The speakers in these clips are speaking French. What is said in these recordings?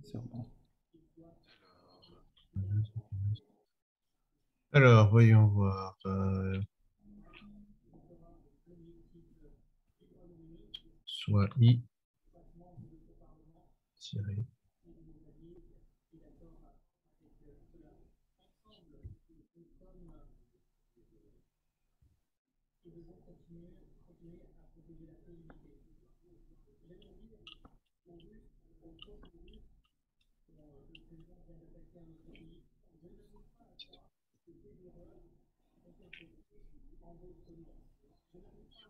Sûrement. Alors, voyons voir. Soit I tiré.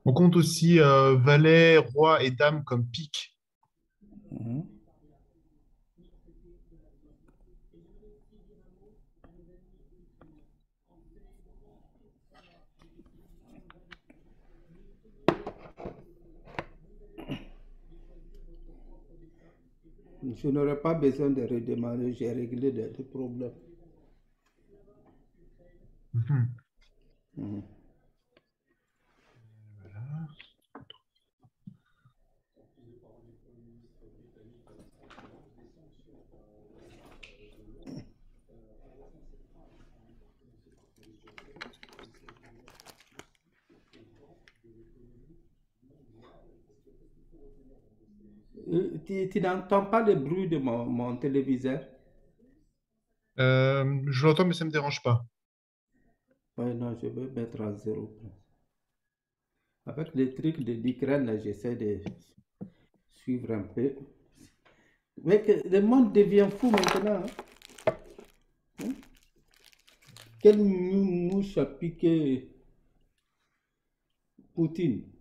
On compte aussi valet, roi et dame comme pique. Mhm. Je n'aurais pas besoin de redemander, j'ai réglé des problèmes. Mhm. Mhm. Voilà. Tu n'entends pas le bruit de mon téléviseur? Je l'entends, mais ça ne me dérange pas. Oui, non, je vais mettre à zéro. Avec les trucs de l'Ukraine, j'essaie de suivre un peu. Mais que le monde devient fou maintenant, hein. Quelle mouche a piqué Poutine?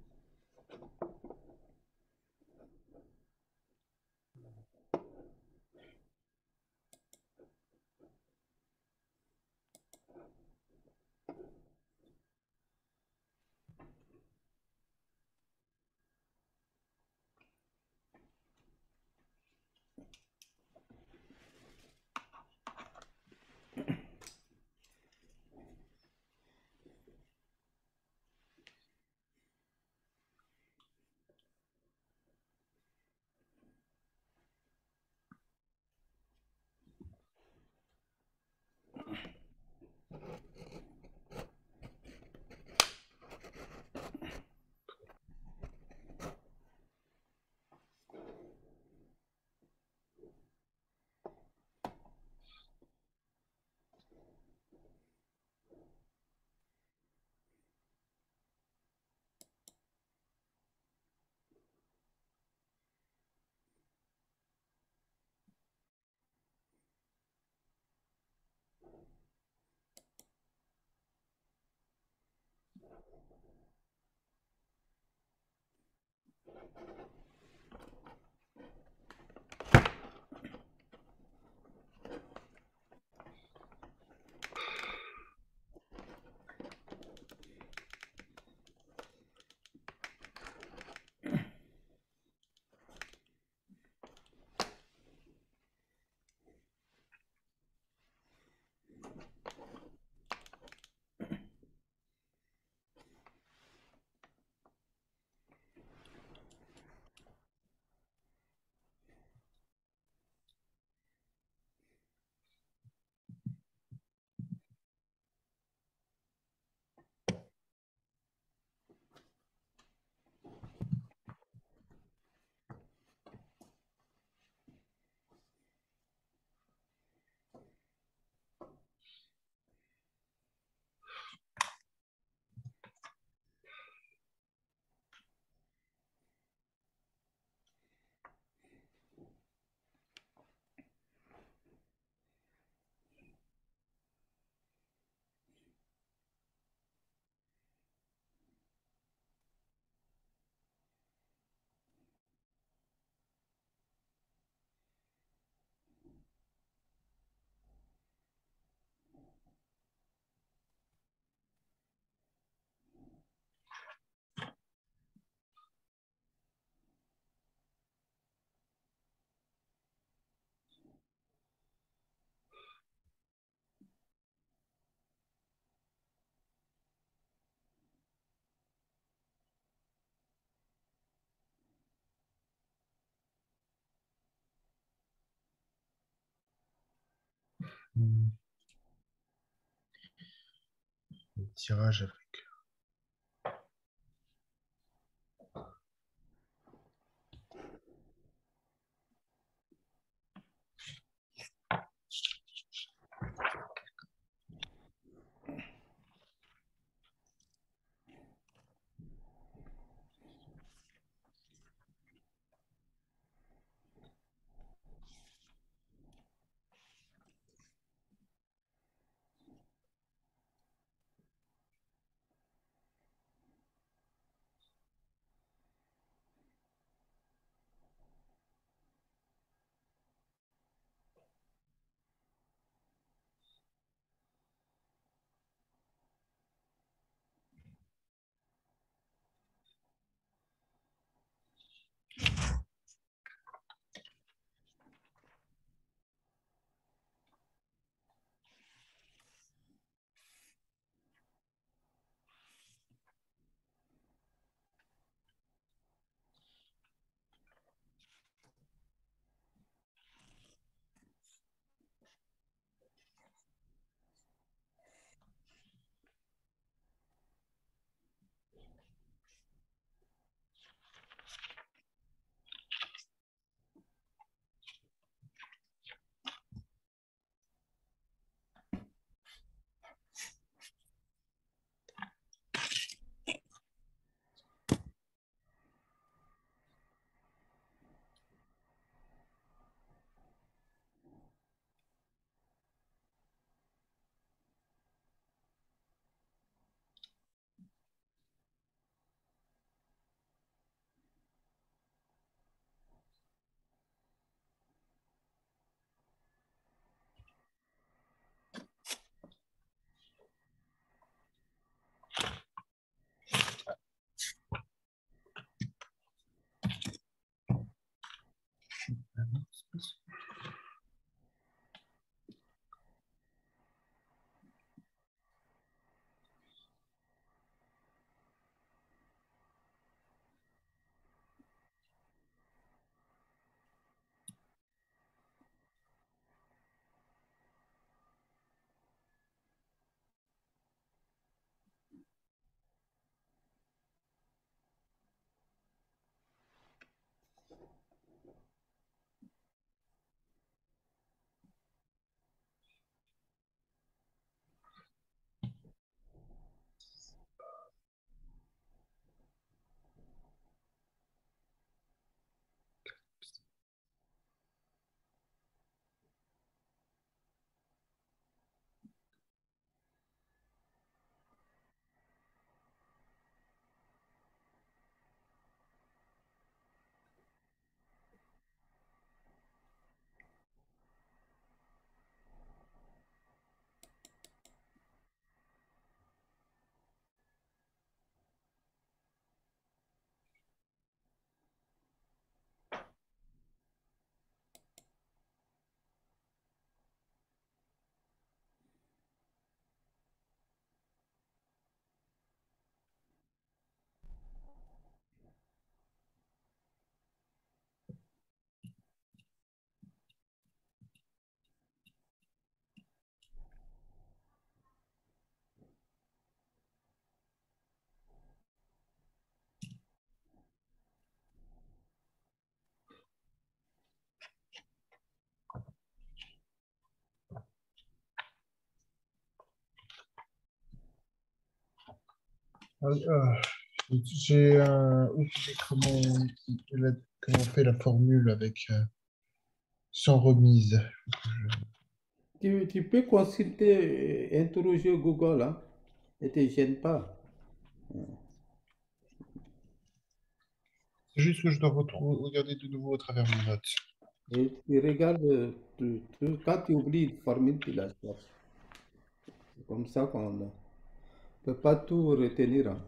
Hmm. Le tirage avec. Ah, ah, oublié comment on fait la formule avec sans remise. Tu peux consulter, interroger Google, hein, ne te gêne pas. C'est juste que je dois regarder de nouveau à travers mes notes. Et tu regardes, quand tu oublies une formule, tu la cherches. C'est comme ça qu'on ne peut pas tout retenir, hein.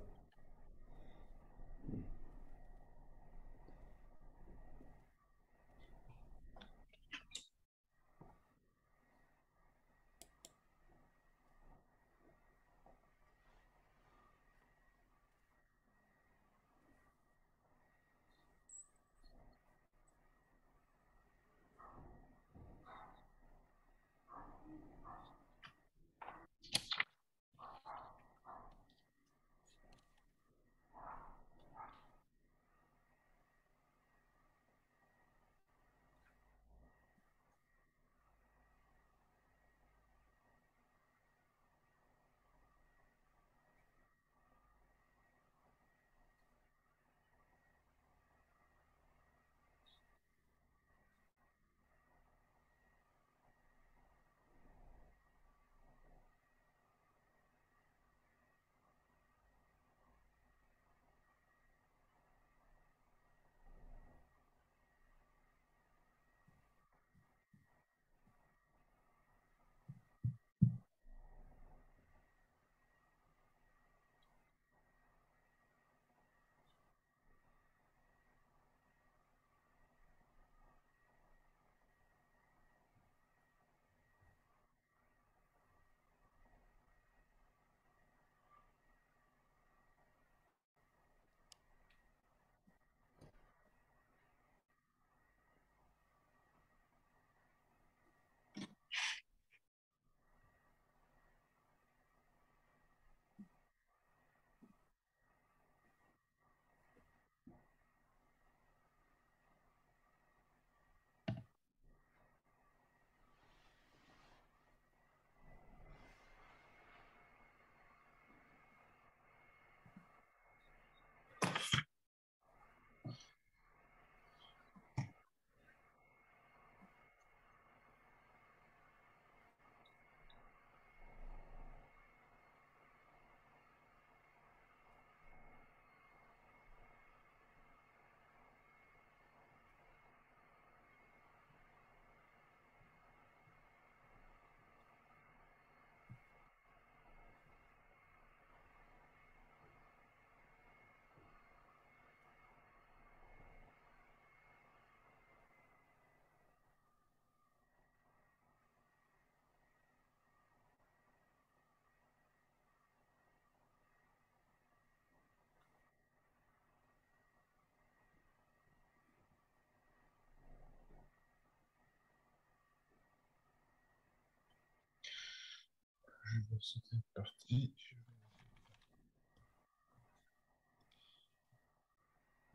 vais sauter une partie.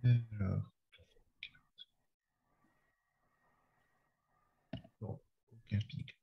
Alors, bon, aucun pic.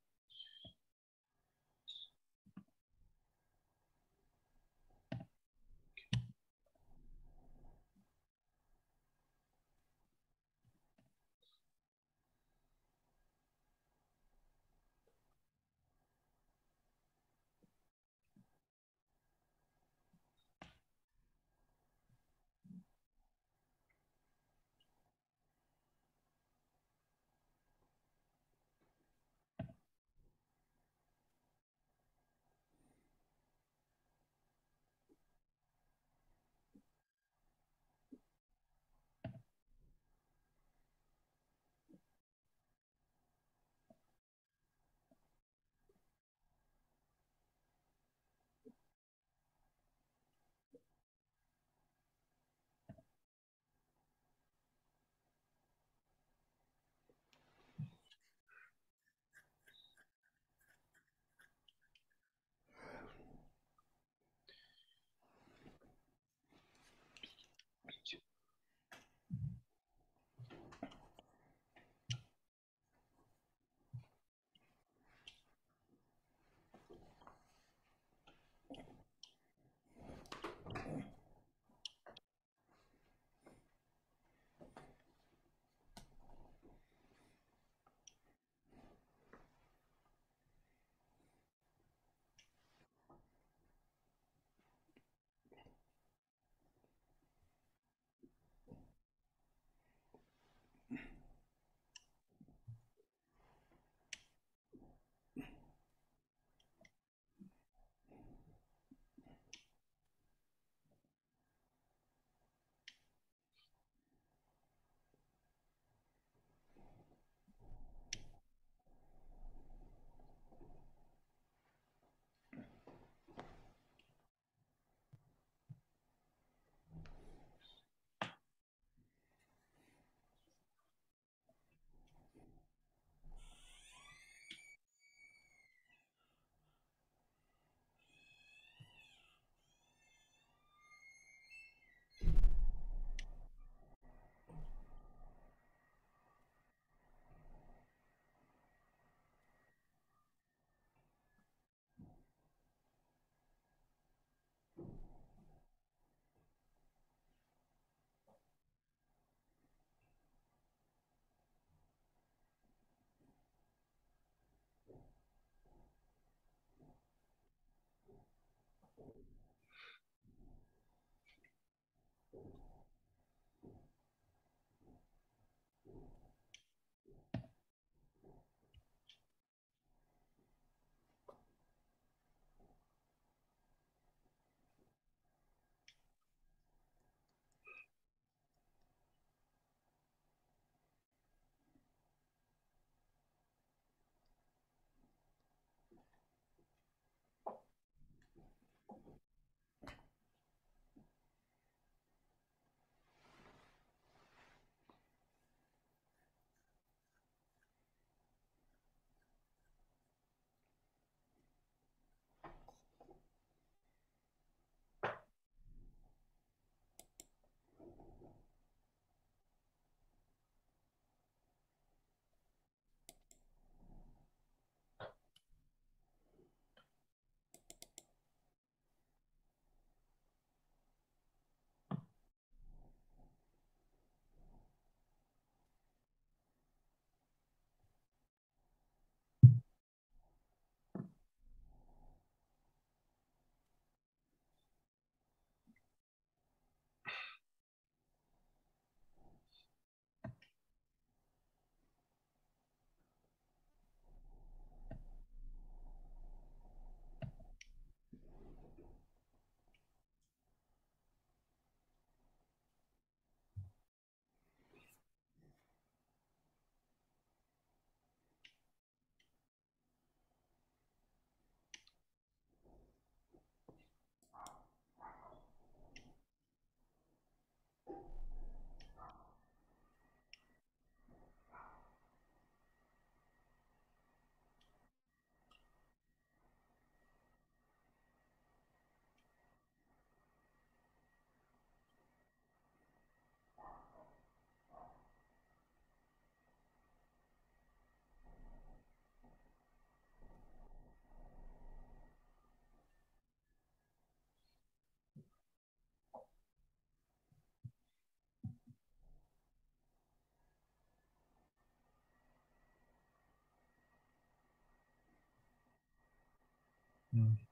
Hmm.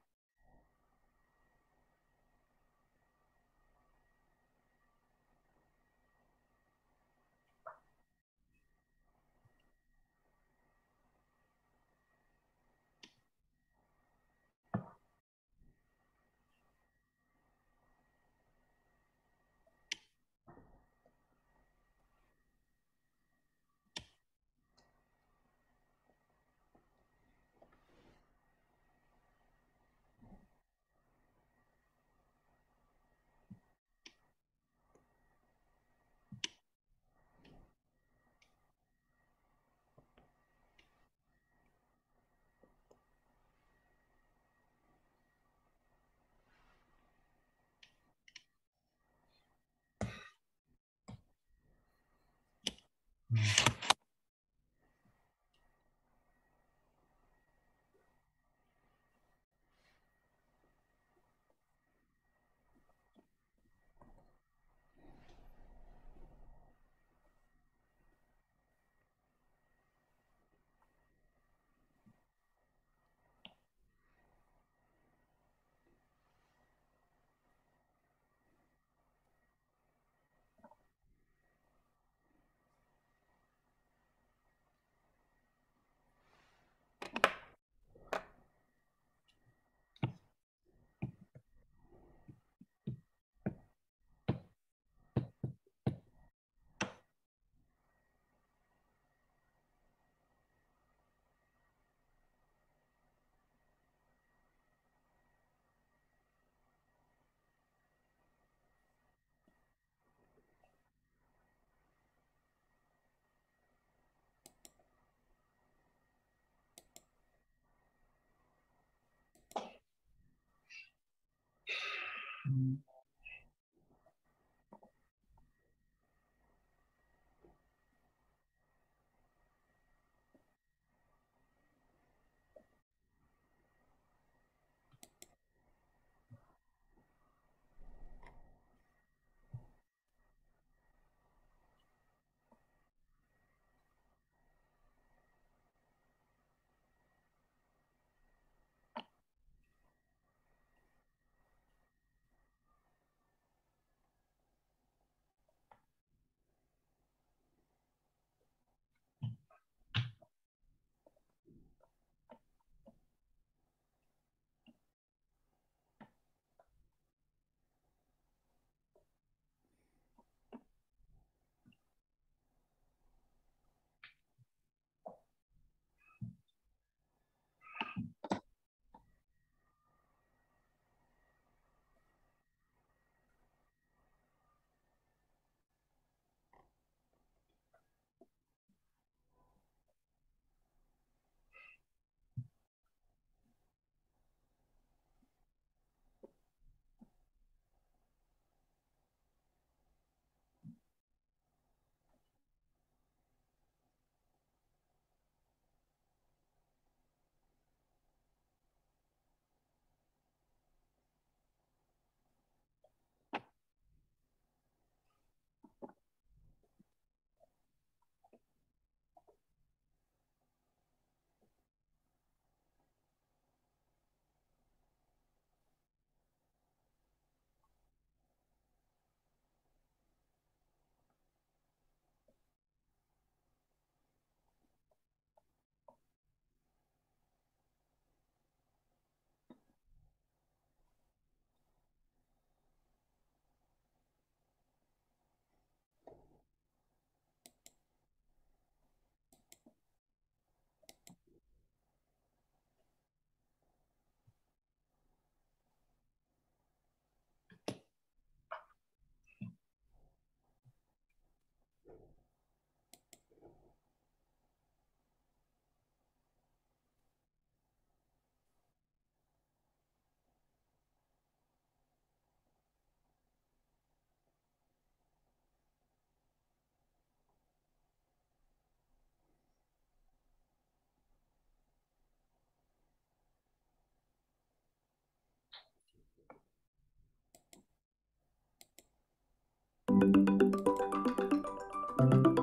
Hmm.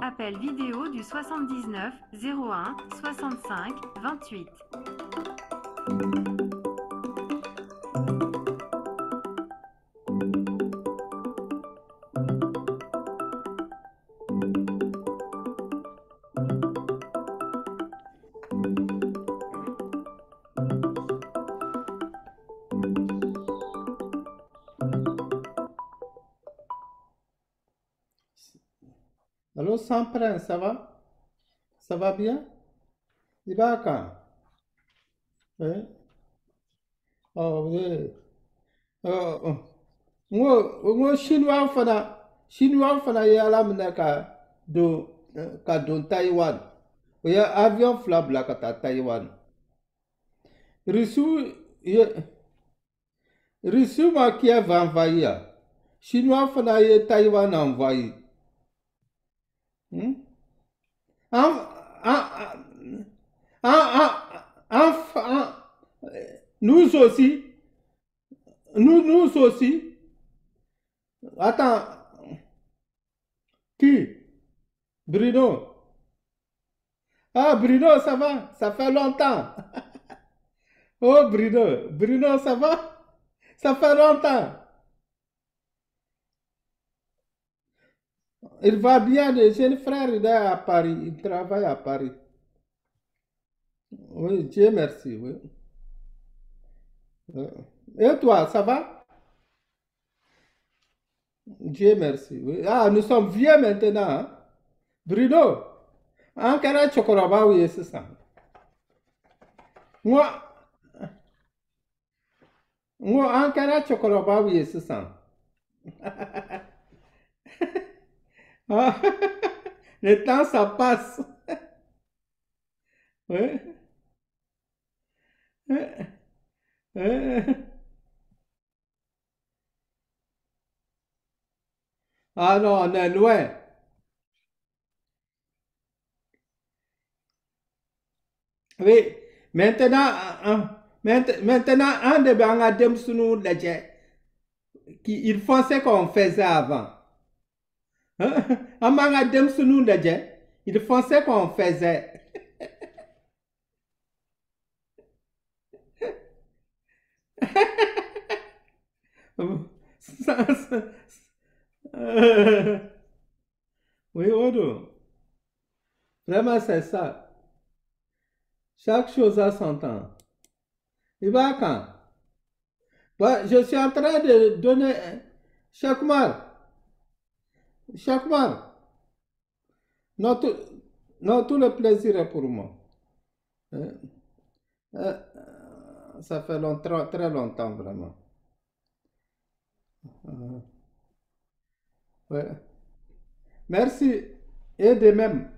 Appel vidéo du 79 01 65 28. Allô, sans prince, ça va? Ça va bien? Il va quand? Hein? Oh, oui. Oh, oh. Ngo chinois fana ye ala minɛ ka don Taiwan. O ye avion fila bila ka taa Taiwan. Rusiw ye Rusiw ma Kiev envahi ya. Chinois fana ye Taiwan envahi. Hmm? En, en, nous aussi, nous aussi. Attends, qui? Bruno. Ah, Bruno, ça va? Ça fait longtemps. Oh, Bruno. Bruno, ça va? Ça fait longtemps. Il va bien. Le jeune frère, il est à Paris. Il travaille à Paris. Oui, Dieu merci. Oui. Et toi, ça va? Dieu merci. Oui. Ah, nous sommes vieux maintenant. Hein? Bruno, en quel chocolat oui, c'est ça. Moi, en quel chocolat oui, c'est ça. Ah, le temps, ça passe. Oui. Ah non, on est loin. Oui, maintenant, maintenant, un de Bangadem Sunu Ledje, ils font ce qu'on faisait avant. Un Bangadem Sunu Ledje, ils font ce qu'on faisait. Ça, euh, oui, Odo. Vraiment, c'est ça. Chaque chose a son temps. Il va quand? Ouais, je suis en train de donner. Chakmar, Chakmar, non, non, tout le plaisir est pour moi. Euh, euh, Ça fait longtemps, très longtemps, vraiment. Euh, ouais. Merci. Et de même.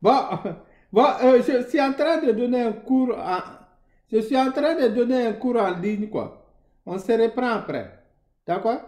Bon, bon je suis en train de donner un cours je suis en train de donner un cours en ligne, quoi. On se reprend après. D'accord?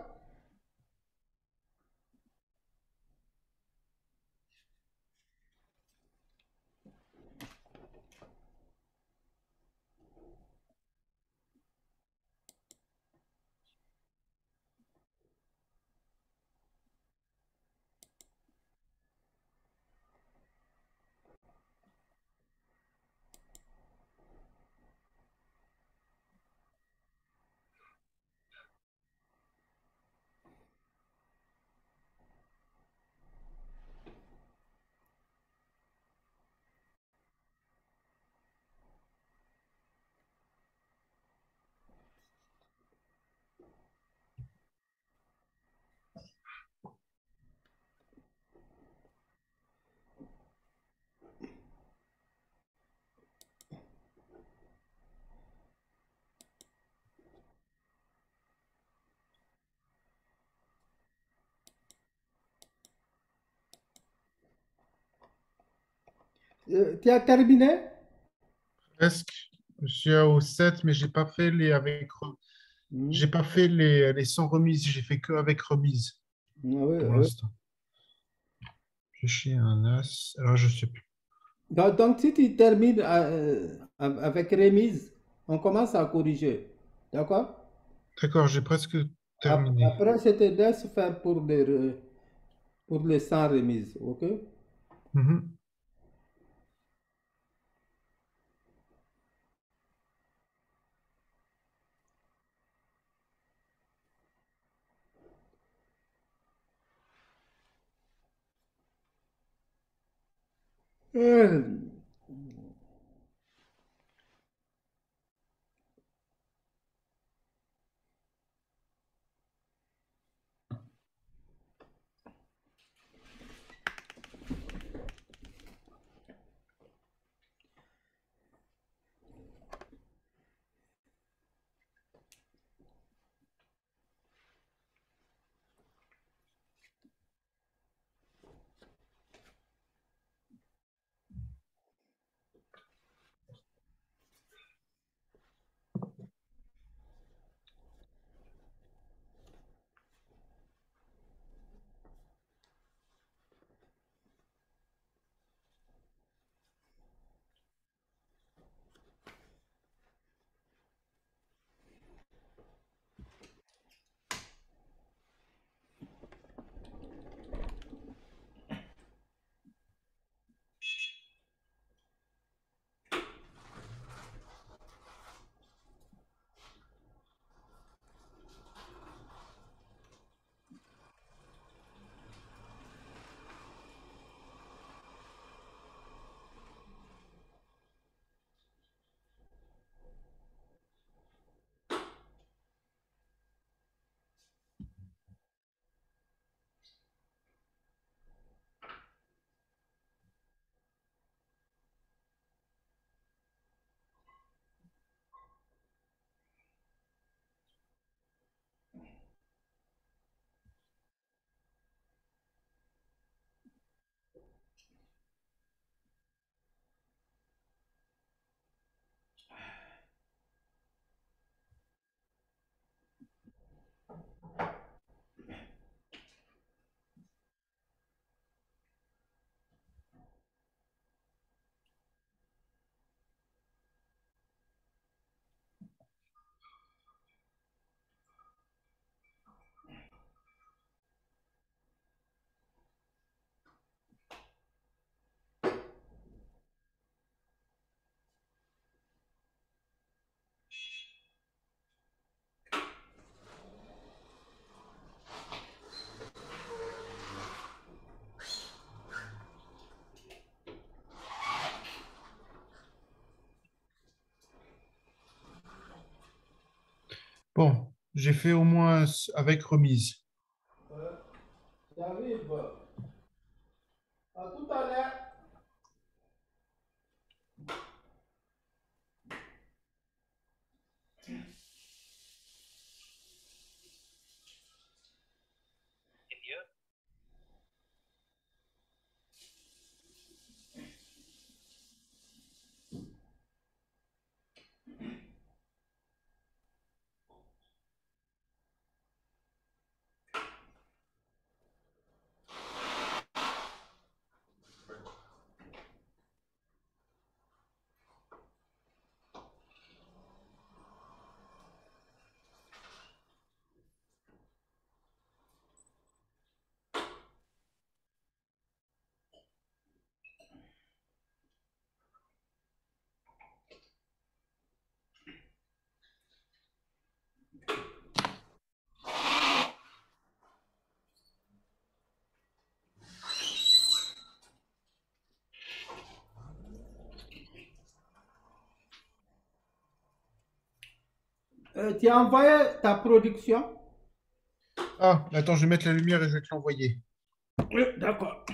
Tu as terminé? Presque. Je suis au 7, mais j'ai pas fait les Hmm. j'ai pas fait les sans remise, j'ai fait que avec remise Ah oui, pour oui. l'instant. J'ai chié un as. Alors, je sais plus. Donc, si tu termines avec remise, on commence à corriger. D'accord? D'accord, j'ai presque terminé. Après, je te laisse faire pour les sans remise. OK? Mhm. Euh, Bon, j'ai fait au moins avec remise. J'arrive. À tout à l'heure. Tu as envoyé ta production? Ah, attends, je vais mettre la lumière et je vais te l'envoyer. Oui, d'accord.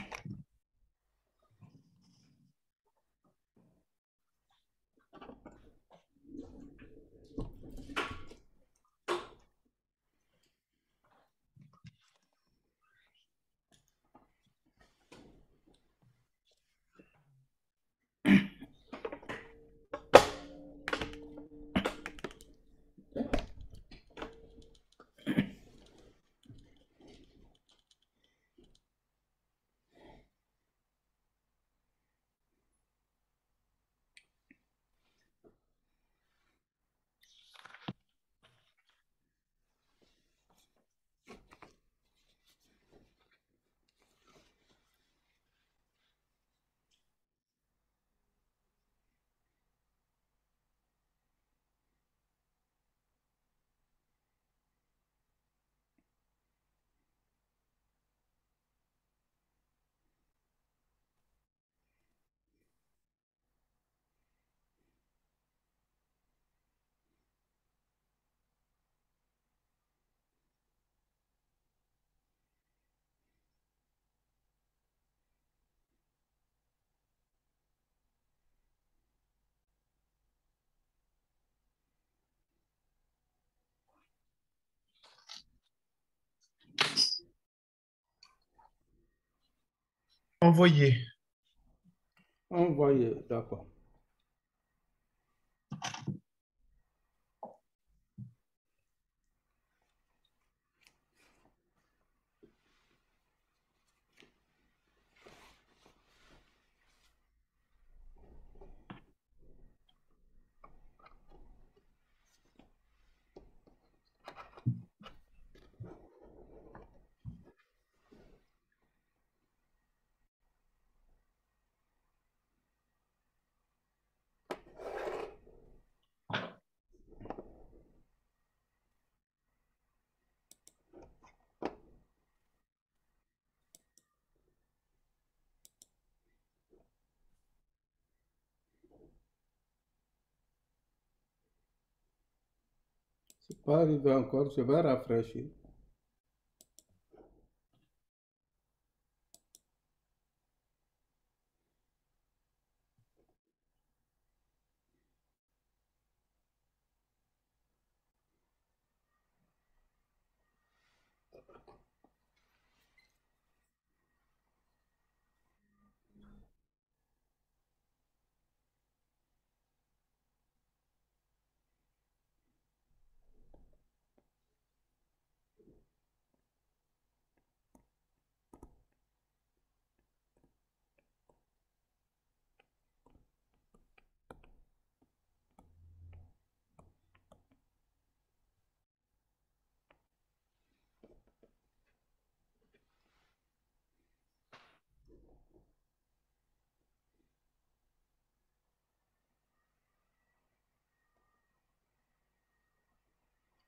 Envoyer. Envoyer, d'accord. C'est pas arrivé encore, je vais rafraîchir.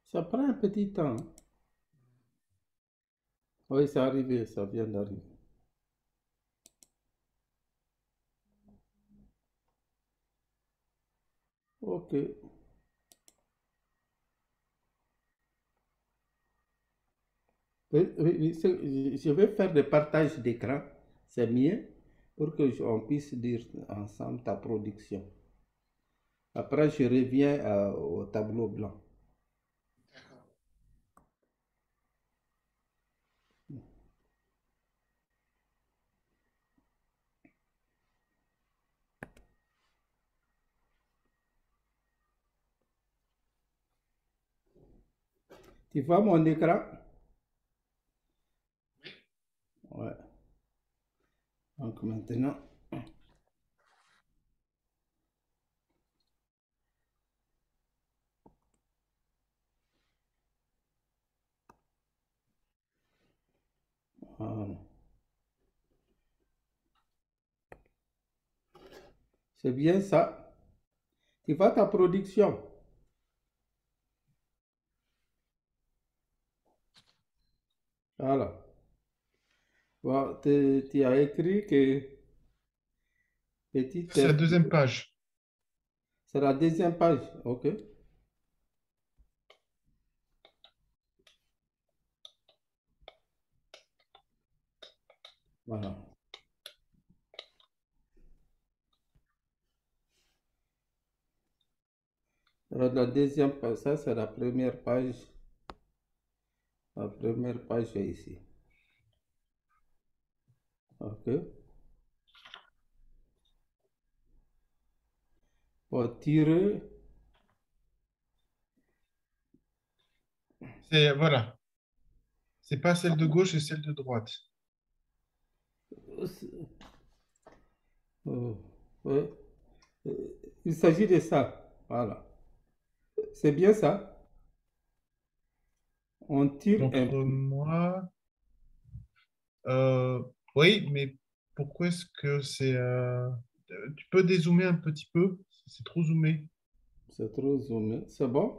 Ça prend un petit temps. Oui, c'est arrivé, ça vient d'arriver. Ok. Oui, oui, oui, je vais faire des partages d'écran, c'est mieux pour que on puisse dire ensemble ta production. Après, je reviens au tableau blanc. Tu vois mon écran? Ouais. Donc maintenant, voilà. C'est bien ça. Tu vois ta production? Voilà. Bon, tu as écrit que petite C'est la F, deuxième page. c'est la deuxième page, ok? Voilà. Alors, la deuxième page, ça c'est la première page. La première page est ici. Ok. Pour tirer, C'est, voilà. C'est pas celle de gauche et celle de droite. euh, ouais, euh, il s'agit de ça. Voilà. C'est bien ça. On tire un peu. Montre-moi. Euh, oui, mais pourquoi est-ce que c'est... Tu peux dézoomer un petit peu? C'est trop zoomé. C'est trop zoomé. C'est bon?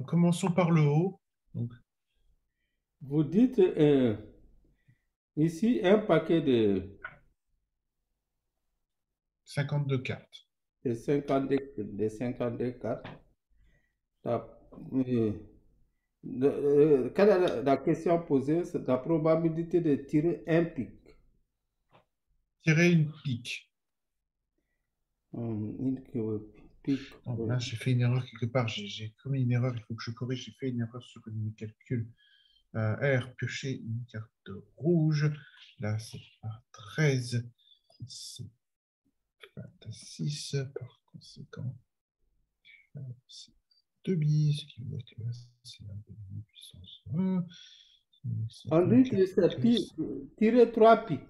Commençons par le haut. Donc, Vous dites ici un paquet 52 cartes. de 52 cartes. La, euh, quelle est la question posée? C'est la probabilité de tirer un pic. Tirer une pique. Pic. Oh, mince, j'ai fait une erreur quelque part. J'ai commis une erreur. Il faut que je corrige. J'ai fait une erreur sur mes calculs. R, piocher une carte rouge. Là, c'est pas 13. C'est pas 6. Par conséquent, c'est 2 billes, ce qui veut dire que là, c'est un peu de puissance 1. On dit que c'est tirer 3 piques.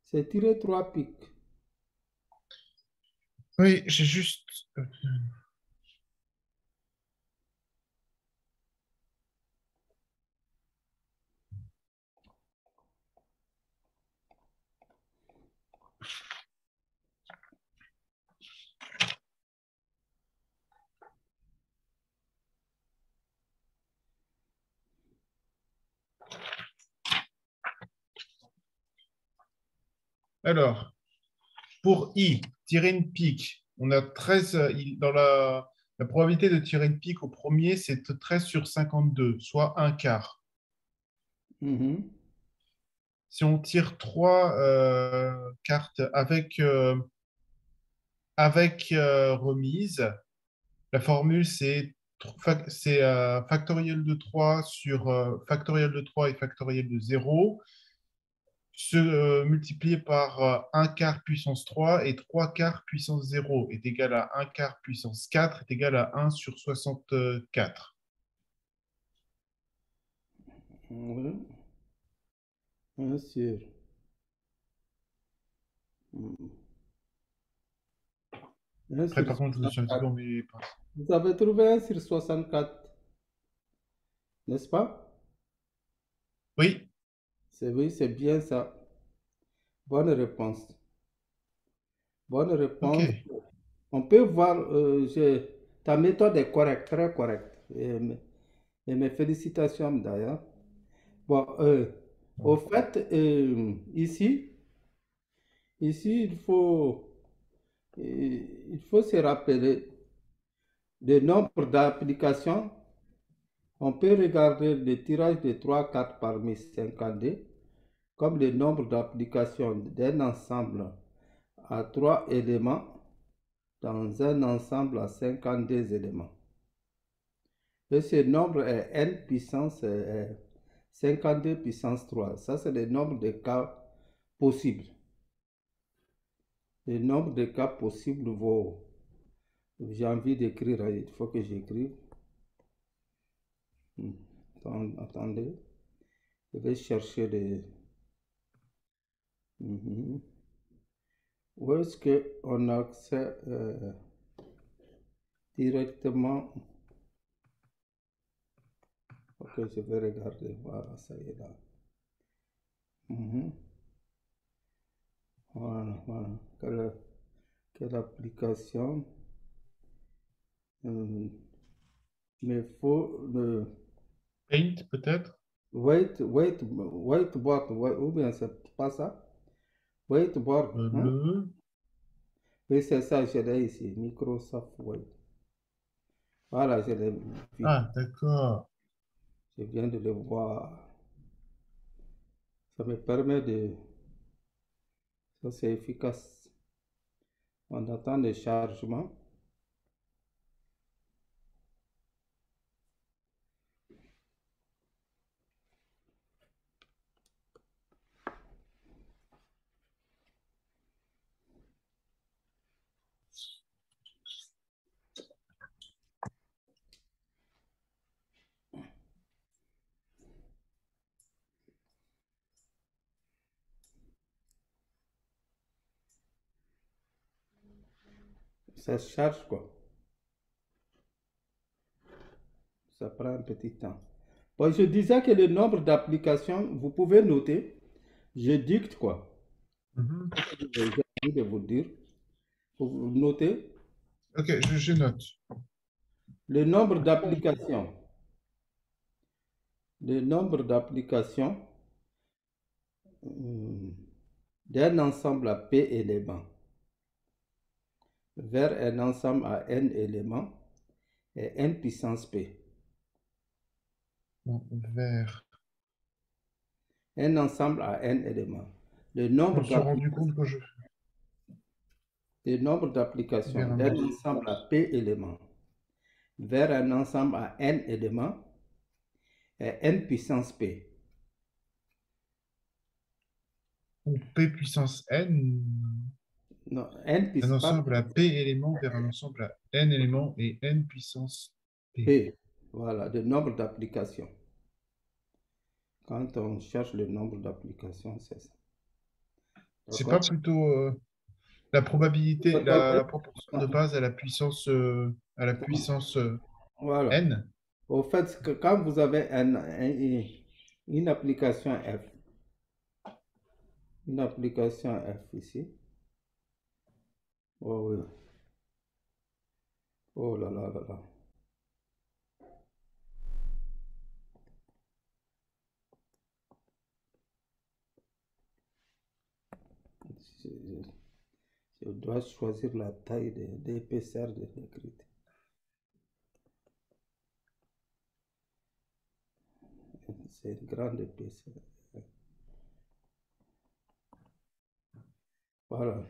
C'est tirer 3 piques. Oui, j'ai juste. Alors, pour I, tirer une pique, on a 13. Dans la probabilité de tirer une pique au premier, c'est 13 sur 52, soit un quart. Mhm. Si on tire 3 cartes avec remise, la formule, c'est factoriel de 3 sur factoriel de 3 et factoriel de 0, multiplié par 1 quart puissance 3 et 3 quarts puissance 0 est égal à 1 quart puissance 4 est égal à 1 sur 64. Oui, bien sûr. Mhm. 1 Après, sur par contre, je me suis un petit peu 64. emmêlé. Vous avez trouvé 1 sur 64, n'est-ce pas? Oui, Oui, c'est bien ça. Bonne réponse. Bonne ok. réponse. On peut voir, ta méthode est correcte, très correcte. Et mes félicitations d'ailleurs. Bon, au fait, ici, il faut se rappeler le nombre d'applications. On peut regarder le tirage de 3 cartes parmi 52 comme le nombre d'applications d'un ensemble à 3 éléments dans un ensemble à 52 éléments. Et ce nombre est n puissance 52 puissance 3. Ça, c'est le nombre de cas possibles. Le nombre de cas possibles vaut. J'ai envie d'écrire, il faut que j'écrive. Attendez, je vais chercher les. Où est-ce qu'on a accès directement? Ok, je vais regarder. Voilà, ça y est là. Voilà, voilà. Quelle application? Mais il faut le Paint, peut-être? whiteboard, ou bien c'est pas ça? Whiteboard, hein? Le... Oui, c'est ça, je l'ai ici. Microsoft Word. Voilà, je l'ai vu. Ah, d'accord. Je viens de le voir. Ça me permet de. Ça, c'est efficace. On attend le chargement. Ça charge quoi. Ça prend un petit temps. Bon, je disais que le nombre d'applications, vous pouvez noter. Je dicte quoi. Mhm. J'ai envie de vous dire. Vous notez Ok, je note. le nombre d'applications. Le nombre d'applications d'un ensemble à P éléments vers un ensemble à N éléments et N puissance P. Bon, vers. Un ensemble à N éléments. Le Je me nombre suis rendu compte que je. d'applications Vers un d'un ensemble. ensemble à P éléments vers un ensemble à N éléments est n puissance p. Ou P puissance N, Non, n un puissance ensemble à P éléments vers un ensemble à N éléments et N puissance P. p. Voilà, le nombre d'applications. Quand on cherche le nombre d'applications, c'est ça. C'est pas D'accord? plutôt la probabilité, D'accord. la proportion de base à la puissance Voilà. N? Au fait, quand vous avez une application F ici, oh oui, oh là là là là, je, je dois choisir la taille d'épaisseur de l'écriture. C'est une grande épaisseur. Voilà.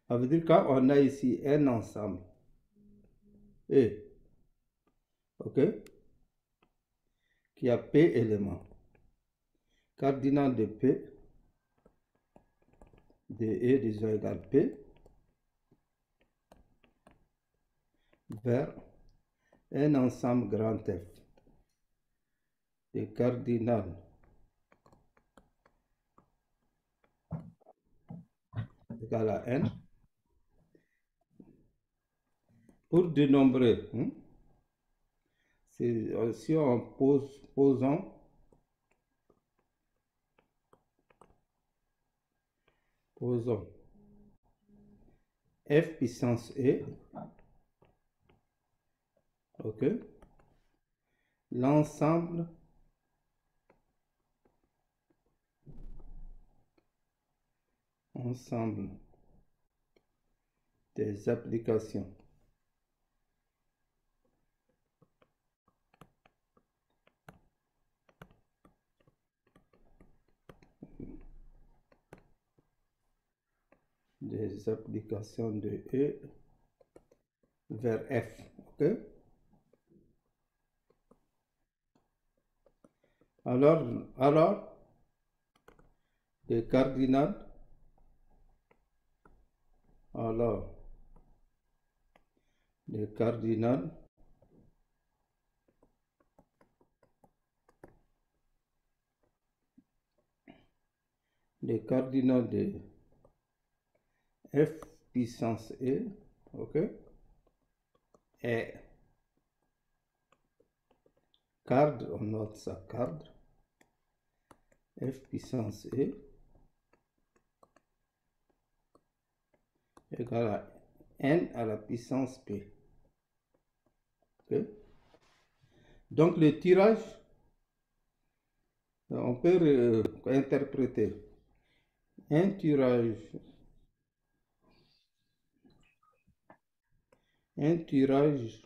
Ça veut dire quand on a ici un ensemble, E, ok, qui a P éléments, cardinal de P, de E disons égal P, vers un ensemble grand F, de cardinal égal à N, pour dénombrer, si on posons F puissance E, ok, l'ensemble des applications de E vers F, ok. Alors, le cardinal, le cardinal de F puissance E, ok, est cadre, on note ça, cadre, F puissance E égale à N à la puissance P. Okay. Donc le tirage, on peut interpréter un tirage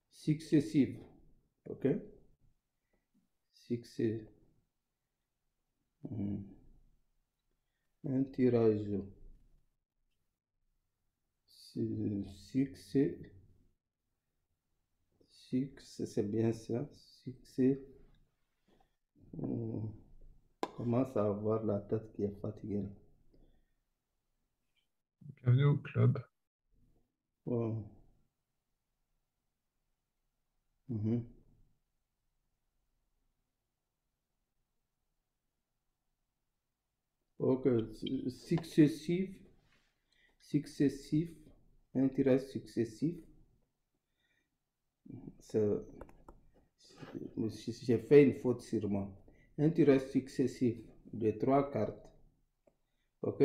successif, ok, un tirage c'est bien ça, commence à avoir la tête qui est fatiguée. Bienvenue au club. Oh. Ok, successif, un tirage successif, j'ai fait une faute sûrement. Un tirage successif de 3 cartes, ok,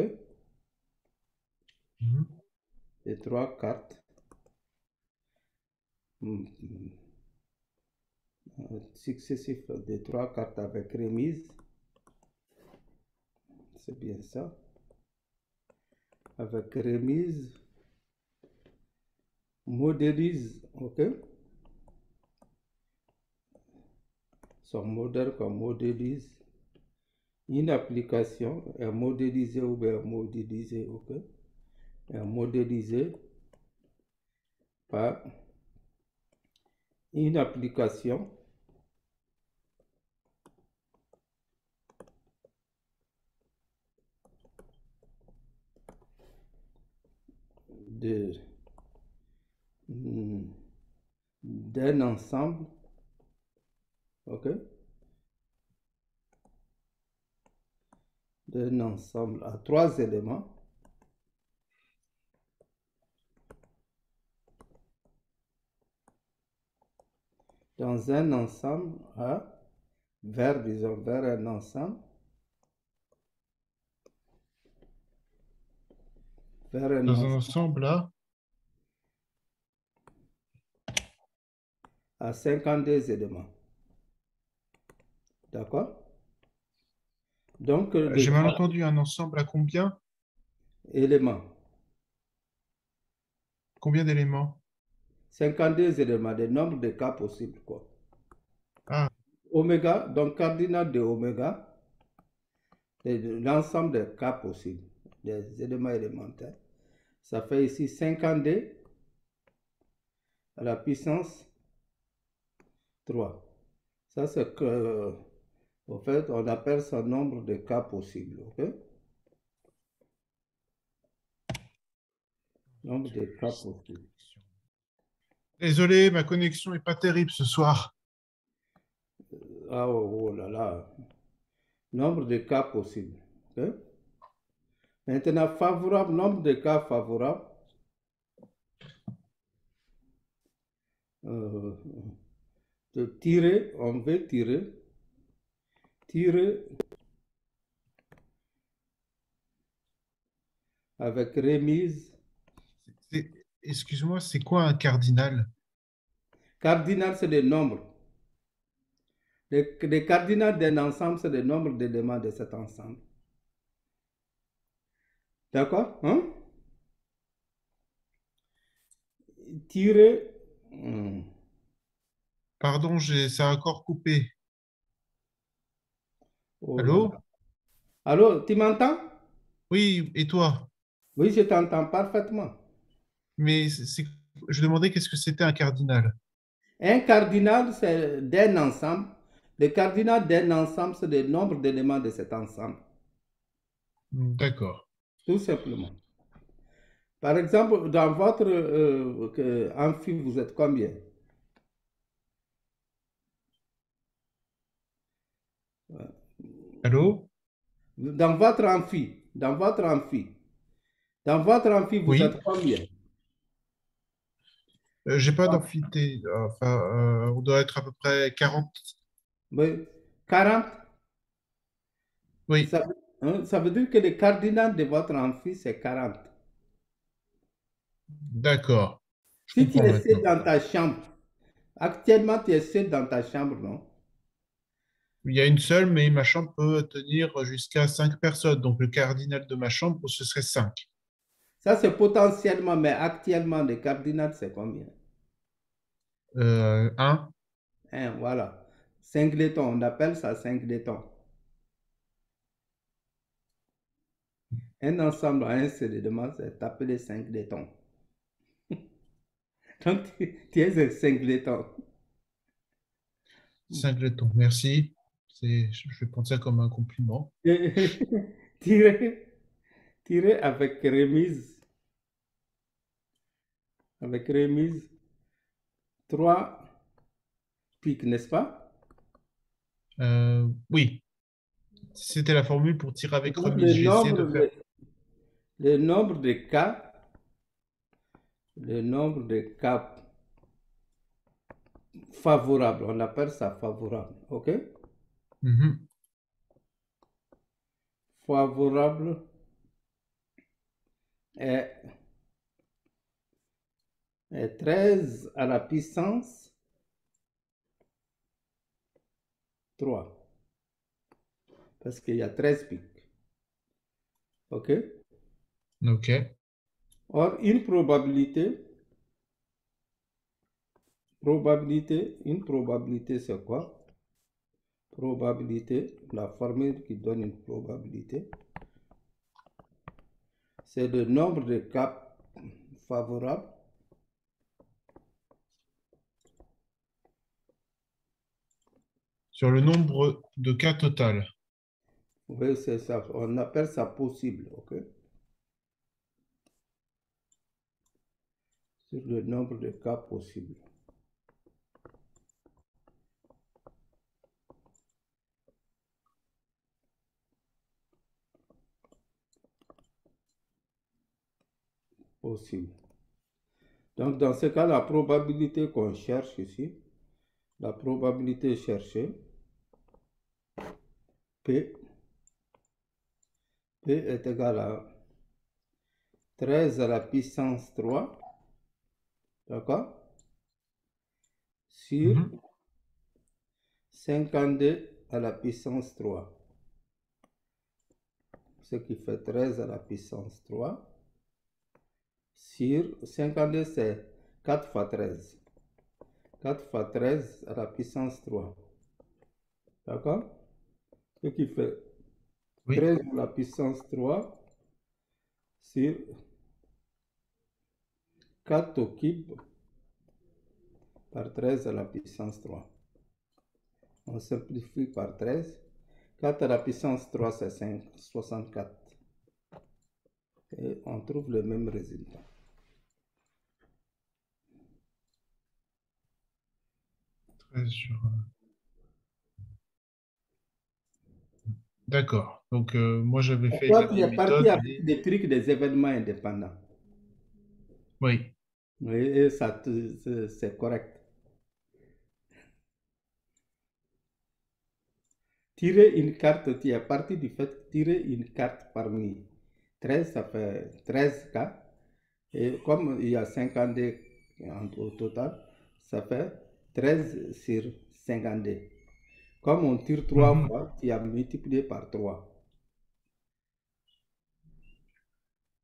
de 3 cartes, successif de 3 cartes avec remise, c'est bien ça, avec remise, modélise, ok, son modèle qu'on modélise, une application est modélisée ou bien modélisée, ok, est modélisée par une application d'un ensemble, ok, d'un ensemble à 3 éléments dans un ensemble disons, vers un ensemble, vers un Dans un ensemble ensemble là. à 52 éléments. D'accord? Donc, J'ai mal entendu, un ensemble à combien? éléments, Combien d'éléments? 52 éléments, des nombres de cas possibles, quoi. Ah, Oméga, donc cardinal de oméga, c'est l'ensemble des cas possibles, des éléments élémentaires. Ça fait ici 52 à la puissance 3. Ça, c'est que, en fait, on appelle ça nombre de cas possibles, ok? Nombre de cas possibles. désolé, ma connexion est pas terrible ce soir. Ah, oh, oh là là. Nombre de cas possibles, ok? Maintenant, favorable, nombre de cas favorables. Euh, de tirer, on veut tirer avec remise. Excuse-moi, c'est quoi un cardinal? Cardinal, c'est le nombre. Les cardinal d'un ensemble, c'est le nombre d'éléments de cet ensemble. D'accord? Hein? Tirer. Pardon, ça a encore coupé. Oh là Allô? là. Allô, tu m'entends? Oui, et toi? Oui, je t'entends parfaitement. Mais je demandais qu'est-ce que c'était un cardinal. Un cardinal, c'est d'un ensemble. Le cardinal d'un ensemble, c'est le nombre d'éléments de cet ensemble. D'accord. Tout simplement. Par exemple, dans votre amphi, vous êtes combien? Allô? Dans votre amphi, vous êtes Oui. combien? J'ai pas d'amphithéâtre. Enfin, on doit être à peu près 40. Oui, 40. Oui, Ça veut dire que le cardinal de votre amphi, c'est 40. d'accord. Je Si tu comprends es seul maintenant. dans ta chambre, actuellement tu es seul dans ta chambre, non? Il y a une seule, mais ma chambre peut tenir jusqu'à 5 personnes. Donc le cardinal de ma chambre, ce serait 5. Ça c'est potentiellement, mais actuellement le cardinal c'est combien? 1. Hein, voilà. Singleton, on appelle ça singleton. Un ensemble à un seul élément, c'est appelé singleton. Donc tu es un singleton. Singleton, merci. Je vais prendre ça comme un compliment. Tirer, tirer avec remise, 3 pics, n'est-ce pas? Oui, c'était la formule pour tirer avec Donc remise. J'ai essayé de faire. le nombre de cas, le nombre de cas favorables, on appelle ça favorable, ok? Mhm. Favorable est 13 à la puissance 3, parce qu'il y a 13 pics, ok? Ok. Or, une probabilité, c'est quoi? Probabilité, la formule qui donne une probabilité, c'est le nombre de cas favorables sur le nombre de cas total. Oui, c'est ça. On appelle ça possible, ok? Sur le nombre de cas possibles. Possible. Donc, dans ce cas, la probabilité qu'on cherche ici, la probabilité cherchée, P, P est égal à 13 à la puissance 3, d'accord? Sur Mhm. 52 à la puissance 3. Ce qui fait 13 à la puissance 3. Sur 52, c'est 4 fois 13. 4 fois 13 à la puissance 3. D'accord? Ce qui fait Oui. 13 à la puissance 3 sur 4 au cube par 13 à la puissance 3. On simplifie par 13. 4 à la puissance 3, c'est 64. Et on trouve le même résultat. D'accord. Donc, moi, j'avais fait Toi, la tu es vieille parti méthode, avec mais des trucs des événements indépendants. oui. Oui, et ça, c'est correct. Tirer une carte, tu es parti du fait de tirer une carte parmi 13, ça fait 13 cas. Et comme il y a 52 au total, ça fait 13 sur 52. Comme on tire 3 Mhm. fois, tu as multiplié par 3.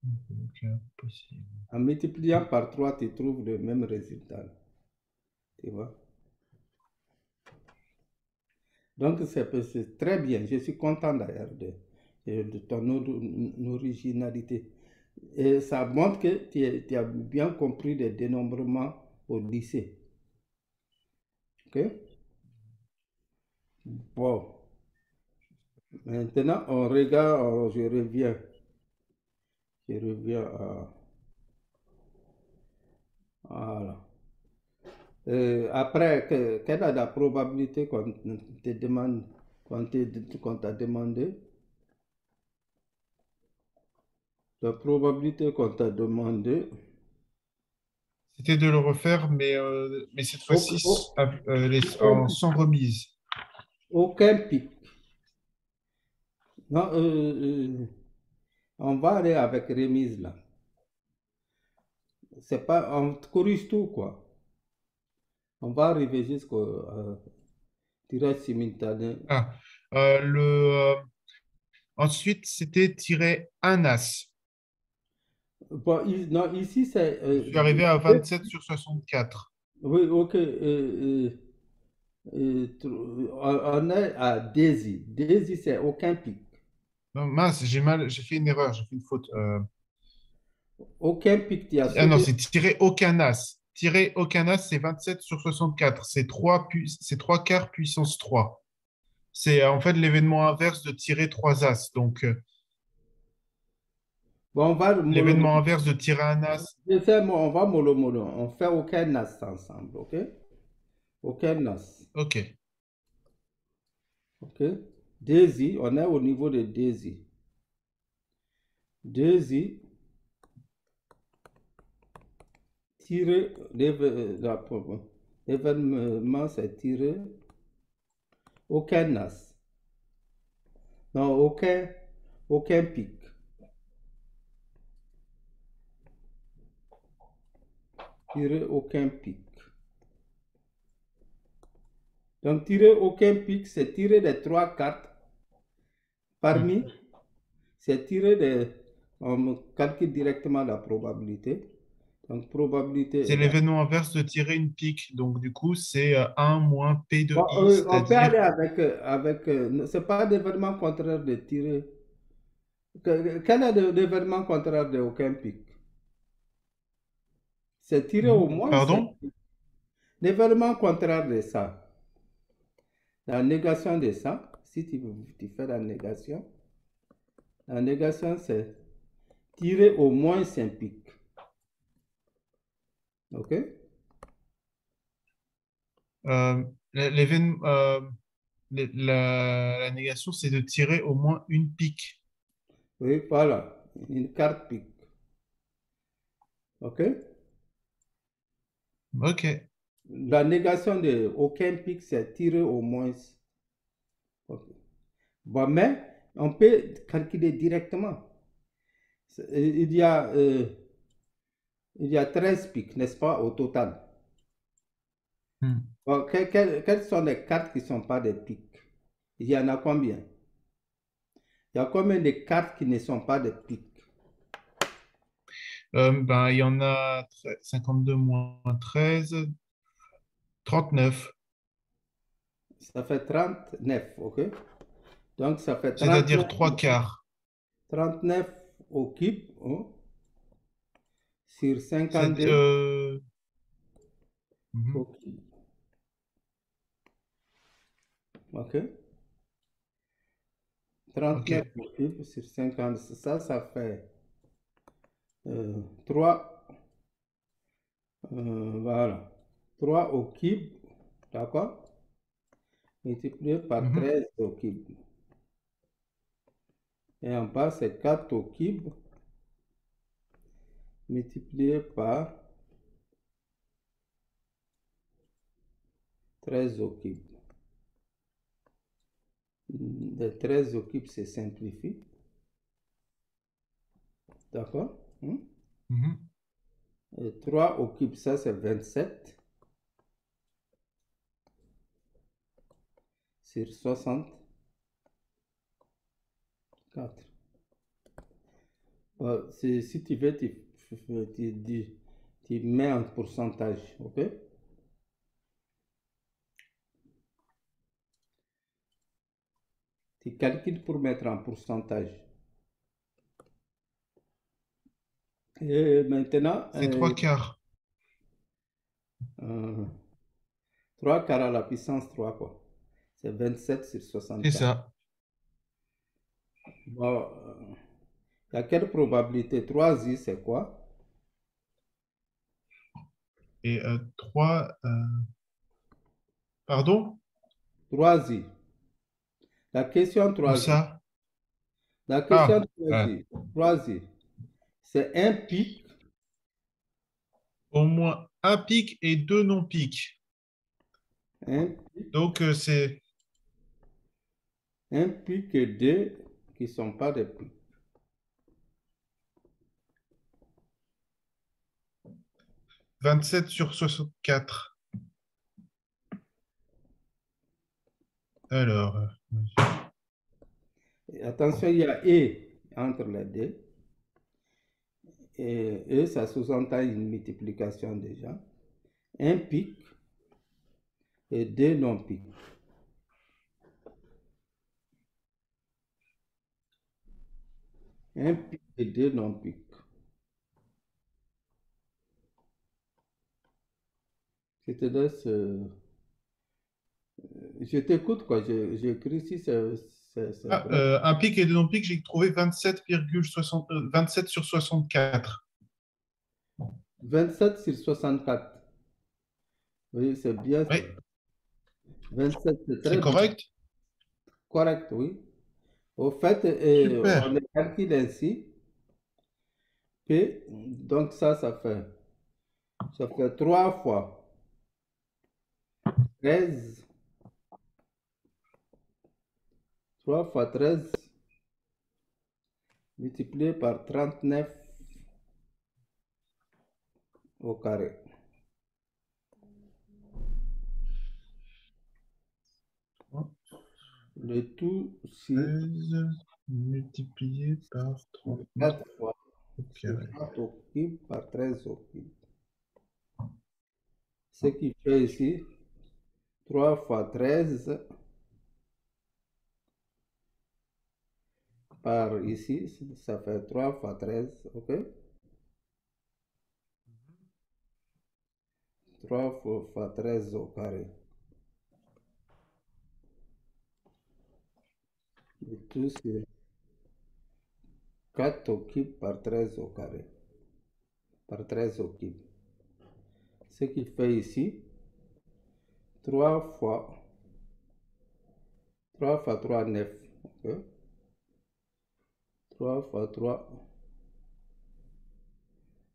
Donc, possible. En multipliant par 3, tu trouves le même résultat. Tu vois? Donc, c'est très bien. Je suis content d'ailleurs de ton originalité. Et ça montre que tu as bien compris le dénombrement au lycée. OK? Bon. Maintenant, on regarde, je reviens. Je reviens à. Voilà. Après, quelle est la probabilité qu'on te demande, qu'on t'a demandé? La probabilité qu'on t'a demandé. C'était de le refaire, mais cette fois-ci Aucun, sans remise. aucun pic. Non, on va aller avec remise là. C'est pas, on corrige tout quoi. On va arriver jusqu'au tirage simultané. Ah, euh, le, euh, ensuite, c'était tirer un as. Bon, non, ici c'est. Je suis arrivé à 27 sur 64. Oui, ok. On est à Daisy. Daisy, c'est aucun pic. Non, mince, j'ai fait une erreur, j'ai fait une faute. Aucun pic, tu as Ah non, sauté. c'est tirer aucun as. Tirer aucun as, c'est 27 sur 64. C'est 3 quarts puissance 3. C'est en fait l'événement inverse de tirer 3 as. Donc, Bon, on va mollo l'événement mollo. inverse de tirer un as. On va mollo mollo. On fait aucun as ensemble, ok? Aucun as. Ok. Ok? Daisy, on est au niveau de Daisy. Daisy, tirer l'événement, c'est tirer aucun as. Non, aucun pic. Tirer aucun pic. Donc, tirer aucun pic, c'est tirer les 3 cartes. Hmm. Parmi, c'est tirer des. On calcule directement la probabilité. Donc, probabilité C'est égale. l'événement inverse de tirer une pique. Donc, du coup, c'est 1 moins P de Bon, I, on peut aller c'est-à-dire. avec c'est pas d'événement contraire de tirer. Quel est l'événement contraire de aucun pic? C'est tirer au moins 5. Pardon? L'événement contraire de ça. La négation de ça, si tu fais la négation c'est tirer au moins un pic. OK? L'événement, la négation, c'est de tirer au moins une pique. Oui, voilà. Une carte pic. OK? Ok. La négation de aucun pic, c'est tirer au moins. OK. Bon, mais on peut calculer directement. Il y a, il y a 13 pics, n'est-ce pas, au total? Hmm. Bon, quelles sont les cartes qui ne sont pas des pics? Il y en a combien? Il y a combien de cartes qui ne sont pas des pics? Ben, il y en a 52 moins 13, 39. Ça fait 39, OK? Donc, ça fait C'est-à-dire 39, trois quarts. 39 au cube, hein, sur C'est, 52 au mhm. cube. OK? Ok. 39 au cube sur 50, ça fait 3, voilà. 3 au cube, d'accord? Multiplié par Mhm. 13 au cube. Et en bas, c'est 4 au cube multiplié par 13 au cube. De 13 au cube, c'est simplifié. D'accord? Hein? Mhm. Et 3 au cube, ça c'est 27 sur 64. Si tu veux, tu mets un pourcentage, ok? Tu calcules pour mettre un pourcentage. Et maintenant, C'est trois quarts. 3 quarts à la puissance 3, quoi. C'est 27 sur C'est 64. ça. Bon, il y a quelle probabilité? 3i, c'est quoi? Et 3... Pardon? 3i. La question Où 3i. ça? La question Ah, 3i. C'est un pic, au moins un pic et deux non-pics. un pic, Donc, c'est un pic et deux qui ne sont pas des pics. 27 sur 64. Alors, Et attention, il y a et entre les deux. Et ça sous-entend une multiplication déjà. Un pic et deux non-pics. Un pic et deux non-pics. Je te laisse. Je t'écoute, quoi. J'ai écrit ici, c'est vrai. un pic et deux non-pics, j'ai trouvé 27 sur 64. 27 sur 64. Oui, c'est bien ça. Oui, 27, c'est c'est très bien. correct. Correct, oui. Au fait, on Super. les calcule ainsi. P, donc ça fait 3 fois 13. 3 fois 13 multiplié par 39 au carré. Le tout sur 13 multiplié par 39 4 fois au sur carré. 4 au cube par 13 au cube. Ce qui fait ici 3 fois 13 par ici, ça fait 3 fois 13, ok? 3 fois 13 au carré. Le tout sur 4 au cube par 13 au carré. Par 13 au cube. Ce qui fait ici 3 fois 3, 9. Ok? 3 fois 3.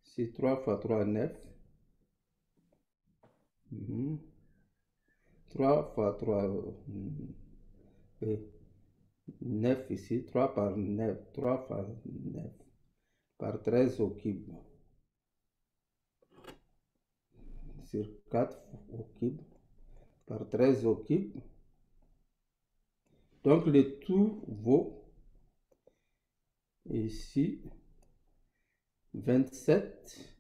C'est 3 fois 3, 9. 3 fois 3, 9 ici. 3 par 9. 3 fois 9 par 13 au cube. Sur 4 au cube par 13 au cube. Donc le tout vaut ici 27.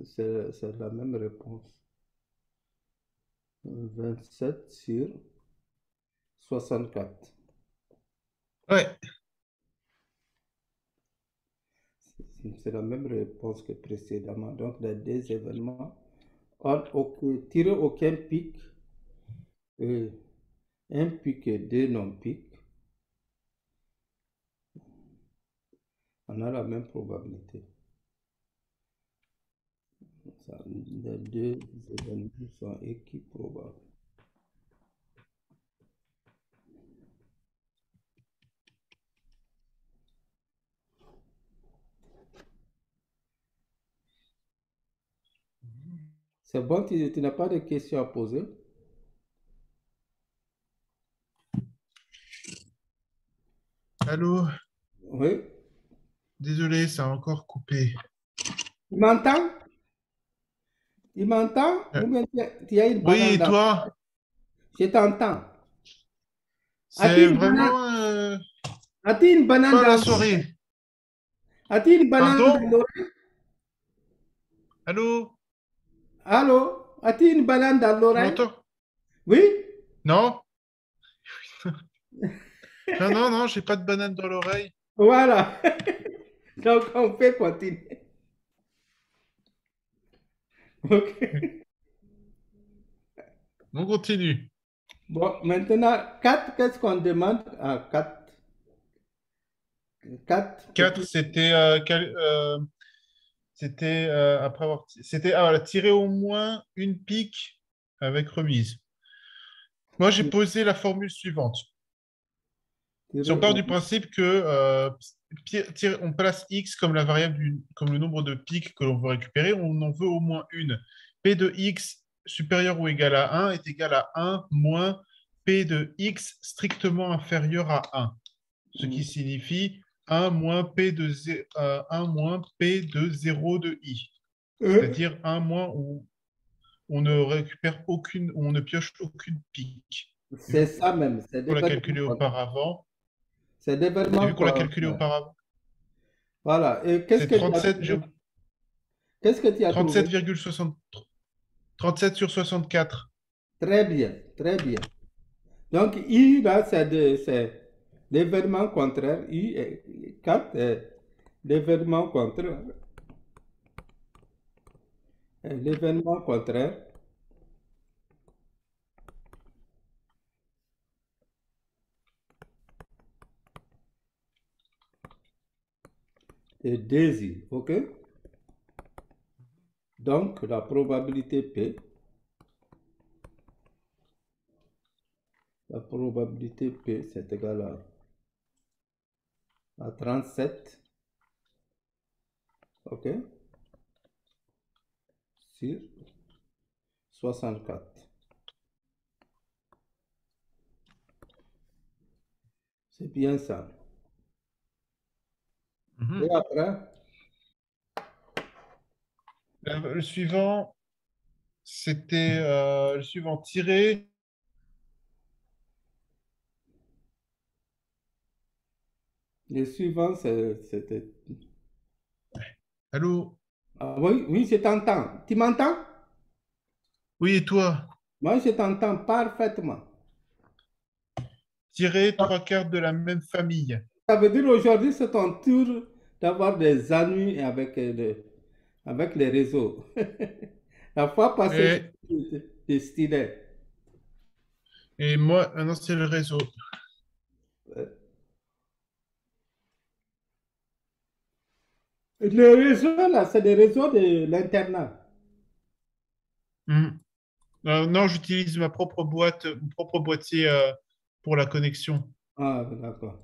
C'est la même réponse. 27 sur 64. Ouais. C'est la même réponse que précédemment. Donc les deux événements ont tiré aucun pic. Un pic et deux non-pics. On a la même probabilité. Les deux événements sont équiprobables. C'est bon, tu n'as pas de questions à poser? Allô? Oui. Désolé, ça a encore coupé. Tu m'entends? Tu m'entends? Ou bien tu as une Oui, banane et dans... toi? Je t'entends. As-tu C'est une banane? vraiment As-tu une banane pas la dans... soirée. As-tu une banane dans Pardon? l'oreille? Allô? Allô? As-tu une banane dans Tu l'oreille? m'entends? Oui? Non? Non, non, non, j'ai pas de banane dans l'oreille. Voilà. Donc on peut continuer. Ok. On continue. Bon, maintenant, 4, qu'est-ce qu'on demande à 4? 4 4, c'était après avoir c'était voilà, tirer au moins une pique avec remise. Moi, j'ai posé la formule suivante. Si on part du principe que on place x comme la variable comme le nombre de piques que l'on veut récupérer, on en veut au moins une. P de x supérieur ou égal à 1 est égal à 1 moins P de x strictement inférieur à 1. Ce qui signifie 1 moins P de, 1 moins P de 0 de i. C'est-à-dire 1 moins où on ne récupère aucune, où on ne pioche aucune pique. Et C'est vu ça même, c'est qu'on l'a l'événement calculé contraire. auparavant, C'est et l'événement vu qu'on l'a calculé contraire. auparavant, Voilà. Et qu'est-ce c'est que tu as trouvé? Qu'est-ce que tu as trouvé? 37,60 37 sur 64. Très bien, très bien. Donc, I, là, c'est l'événement contraire. I, 4 est l'événement contraire. L'événement contraire. Et 2I, OK? Donc, la probabilité P, c'est égal à 37, OK? Sur 64. C'est bien ça. Et après, Le suivant, c'était le suivant tiré. le suivant, c'était... Allô? Ah oui, oui, je t'entends. Tu m'entends? Oui, et toi? Moi, je t'entends parfaitement. Tirer trois quarts de la même famille. Ça veut dire aujourd'hui, c'est ton tour d'avoir des ennuis avec, avec les réseaux. La fois passée, Et, je stylet. et moi, maintenant, c'est le réseau. Ouais. Les réseaux, là, c'est des réseaux de l'internat. Hmm. Non, j'utilise ma propre boîte, mon propre boîtier pour la connexion. Ah, d'accord.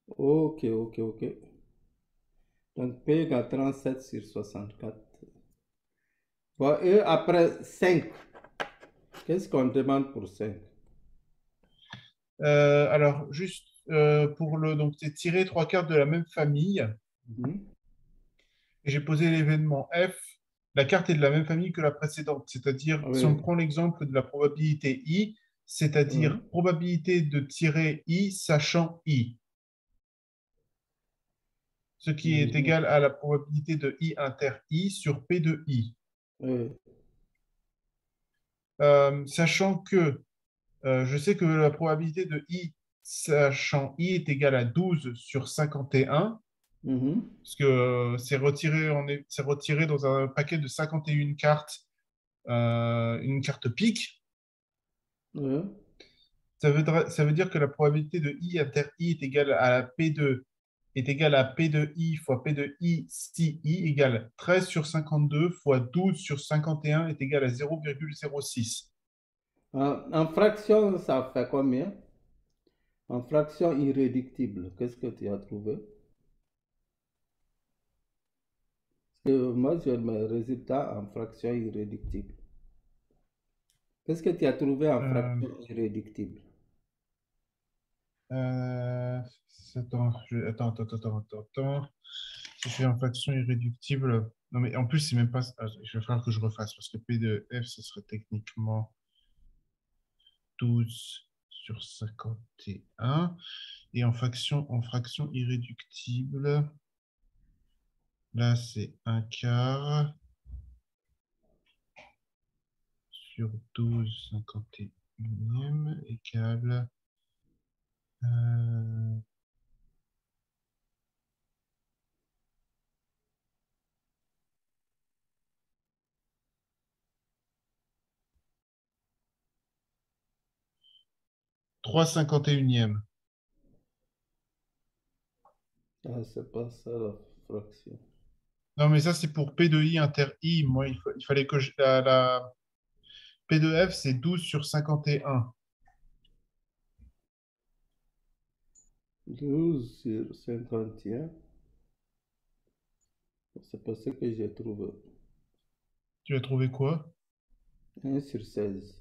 Ok, ok, ok. Donc, P égale 37 sur 64. Bon, et après 5, qu'est-ce qu'on demande pour 5? Alors, juste pour le... Donc, c'est tirer trois cartes de la même famille. Et j'ai posé l'événement F. La carte est de la même famille que la précédente. C'est-à-dire, si on Oui, prend l'exemple de la probabilité I, oui. c'est-à-dire probabilité de tirer I sachant I, ce qui est Mhm. égal à la probabilité de I inter I sur P de I. Oui, Sachant que je sais que la probabilité de I sachant I est égale à 12 sur 51, mhm. parce que c'est retiré dans un paquet de 51 cartes, une carte pique. Oui. Ça veut dire que la probabilité de I inter I est égale à la P de I fois P de I si I égale 13 sur 52 fois 12 sur 51 est égal à 0,06. En fraction, ça fait combien? En fraction irréductible, qu'est-ce que tu as trouvé? Parce que moi, j'ai mes résultats en fraction irréductible. Qu'est-ce que tu as trouvé en Euh, fraction irréductible? euh, attends. Si je fais en fraction irréductible. Non, mais en plus, c'est même pas. Je vais falloir que je refasse parce que P de F, ce serait techniquement 12 sur 51. Et en fraction irréductible, là, c'est un quart sur 12 51e égale euh, 3 51e. Ah, c'est pas ça la fraction. Non, mais ça, c'est pour P de I inter I. Moi, il fallait que la P de F, c'est 12 sur 51. 12 sur 51, c'est pas ce que j'ai trouvé. Tu as trouvé quoi? 1 sur 16.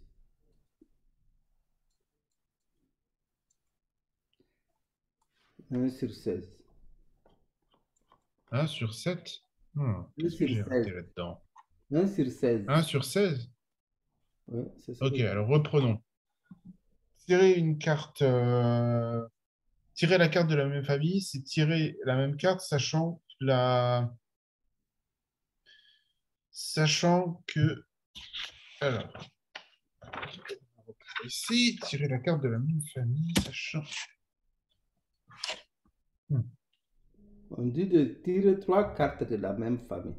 1 sur 16. 1 sur 7? 1 Qu'est-ce que sur j'ai raté 16. là-dedans? 1 sur 1 16. sur 16? Oui, c'est ce que Ok, j'ai. alors reprenons. Tirer une carte, tirer la carte de la même famille, c'est tirer la même carte, sachant que, alors, ici, tirer la carte de la même famille, sachant. Hmm. On dit de tirer trois cartes de la même famille.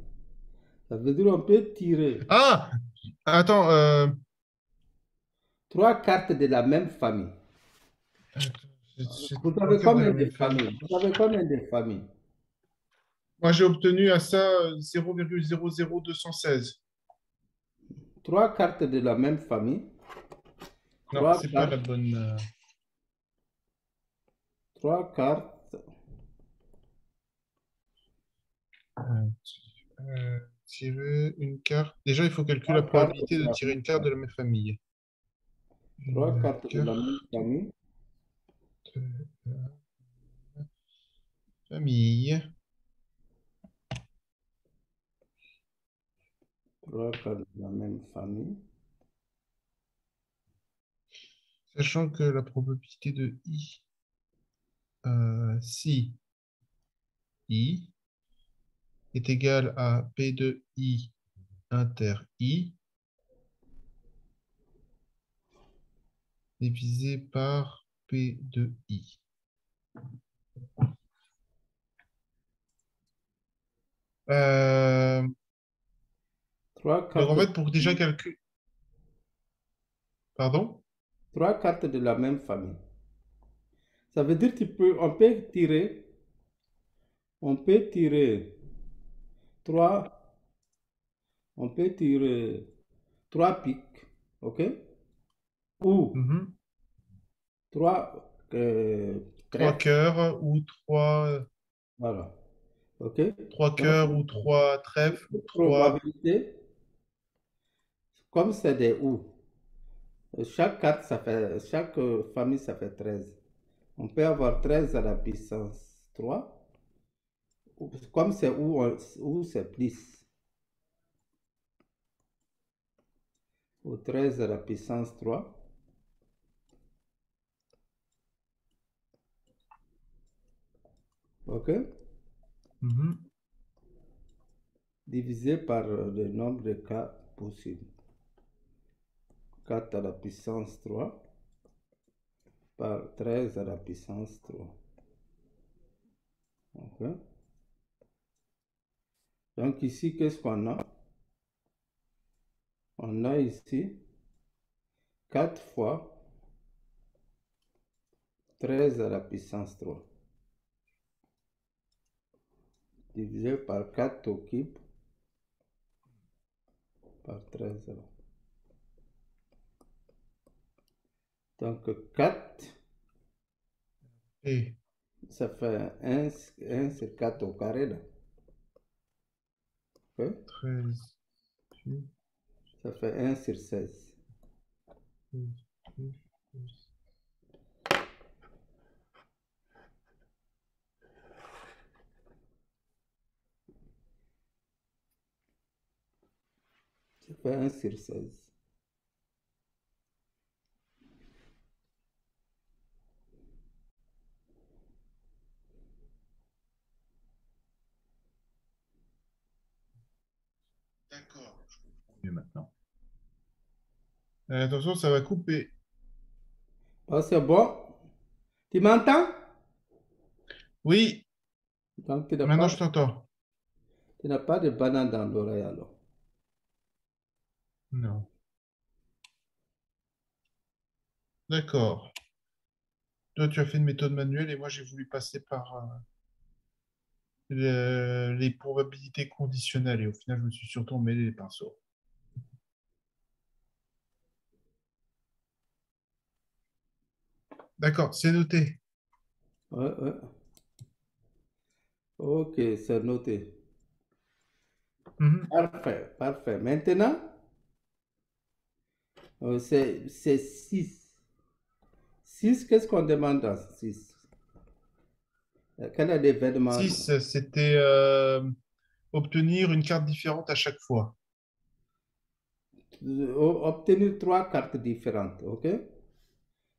Ça veut dire on peut tirer Ah, attends, trois cartes de la même famille. c'est Vous trois avez cartes de combien la de même famille. familles? Vous avez combien de familles? Moi, j'ai obtenu à ça 0,00216. Trois cartes de la même famille. Non, Trois c'est pas la cartes. bonne. Trois cartes. Euh, tirer une carte. Déjà, il faut calculer la Trois cartes probabilité de de la tirer même une carte de la famille. même famille. Trois Une cartes de la même carte famille. de la famille. Trois cartes de la même famille. Sachant que la probabilité de I, si I est égale à P de I inter I divisé par P de I. Euh, Trois donc cartes en de fait, pour déjà calculer, Pardon? 3 cartes de la même famille. Ça veut dire on peut tirer 3, on peut tirer 3 piques, ok? Ou Mhm. 3 Trois trèfles, cœurs ou voilà, ok? trois Donc, cœurs ou trois trèfles ou la trois. probabilité, comme c'est des ou, chaque famille, ça fait 13. On peut avoir 13 à la puissance 3. Comme c'est ou c'est plus. Ou 13 à la puissance 3. OK? Mhm. Divisé par le nombre de cas possibles. 4 à la puissance 3 par 13 à la puissance 3. OK? Donc ici, qu'est-ce qu'on a? On a ici 4 fois 13 à la puissance 3 divisé par 4 au cube par 13. Donc 4, Et ça fait 1 sur 4 au carré là. OK? 13, Ça fait 1 sur 16. 13. Ça fait 1 sur 16. D'accord, je comprends mieux maintenant. Attention, ça va couper. Oh, c'est bon. Tu m'entends? Oui, Donc, maintenant je t'entends. tu n'as pas de banane dans l'oreille alors. Non. D'accord. Toi, tu as fait une méthode manuelle et moi, j'ai voulu passer par les probabilités conditionnelles. Et au final, je me suis surtout emmêlé les pinceaux. D'accord, c'est noté. Ouais, ouais. Ok, c'est noté. Mhm. Parfait, parfait. Maintenant, c'est 6. 6, qu'est-ce qu'on demande dans 6? Quel est l'événement? 6, c'était obtenir une carte différente à chaque fois. Obtenir 3 cartes différentes, ok?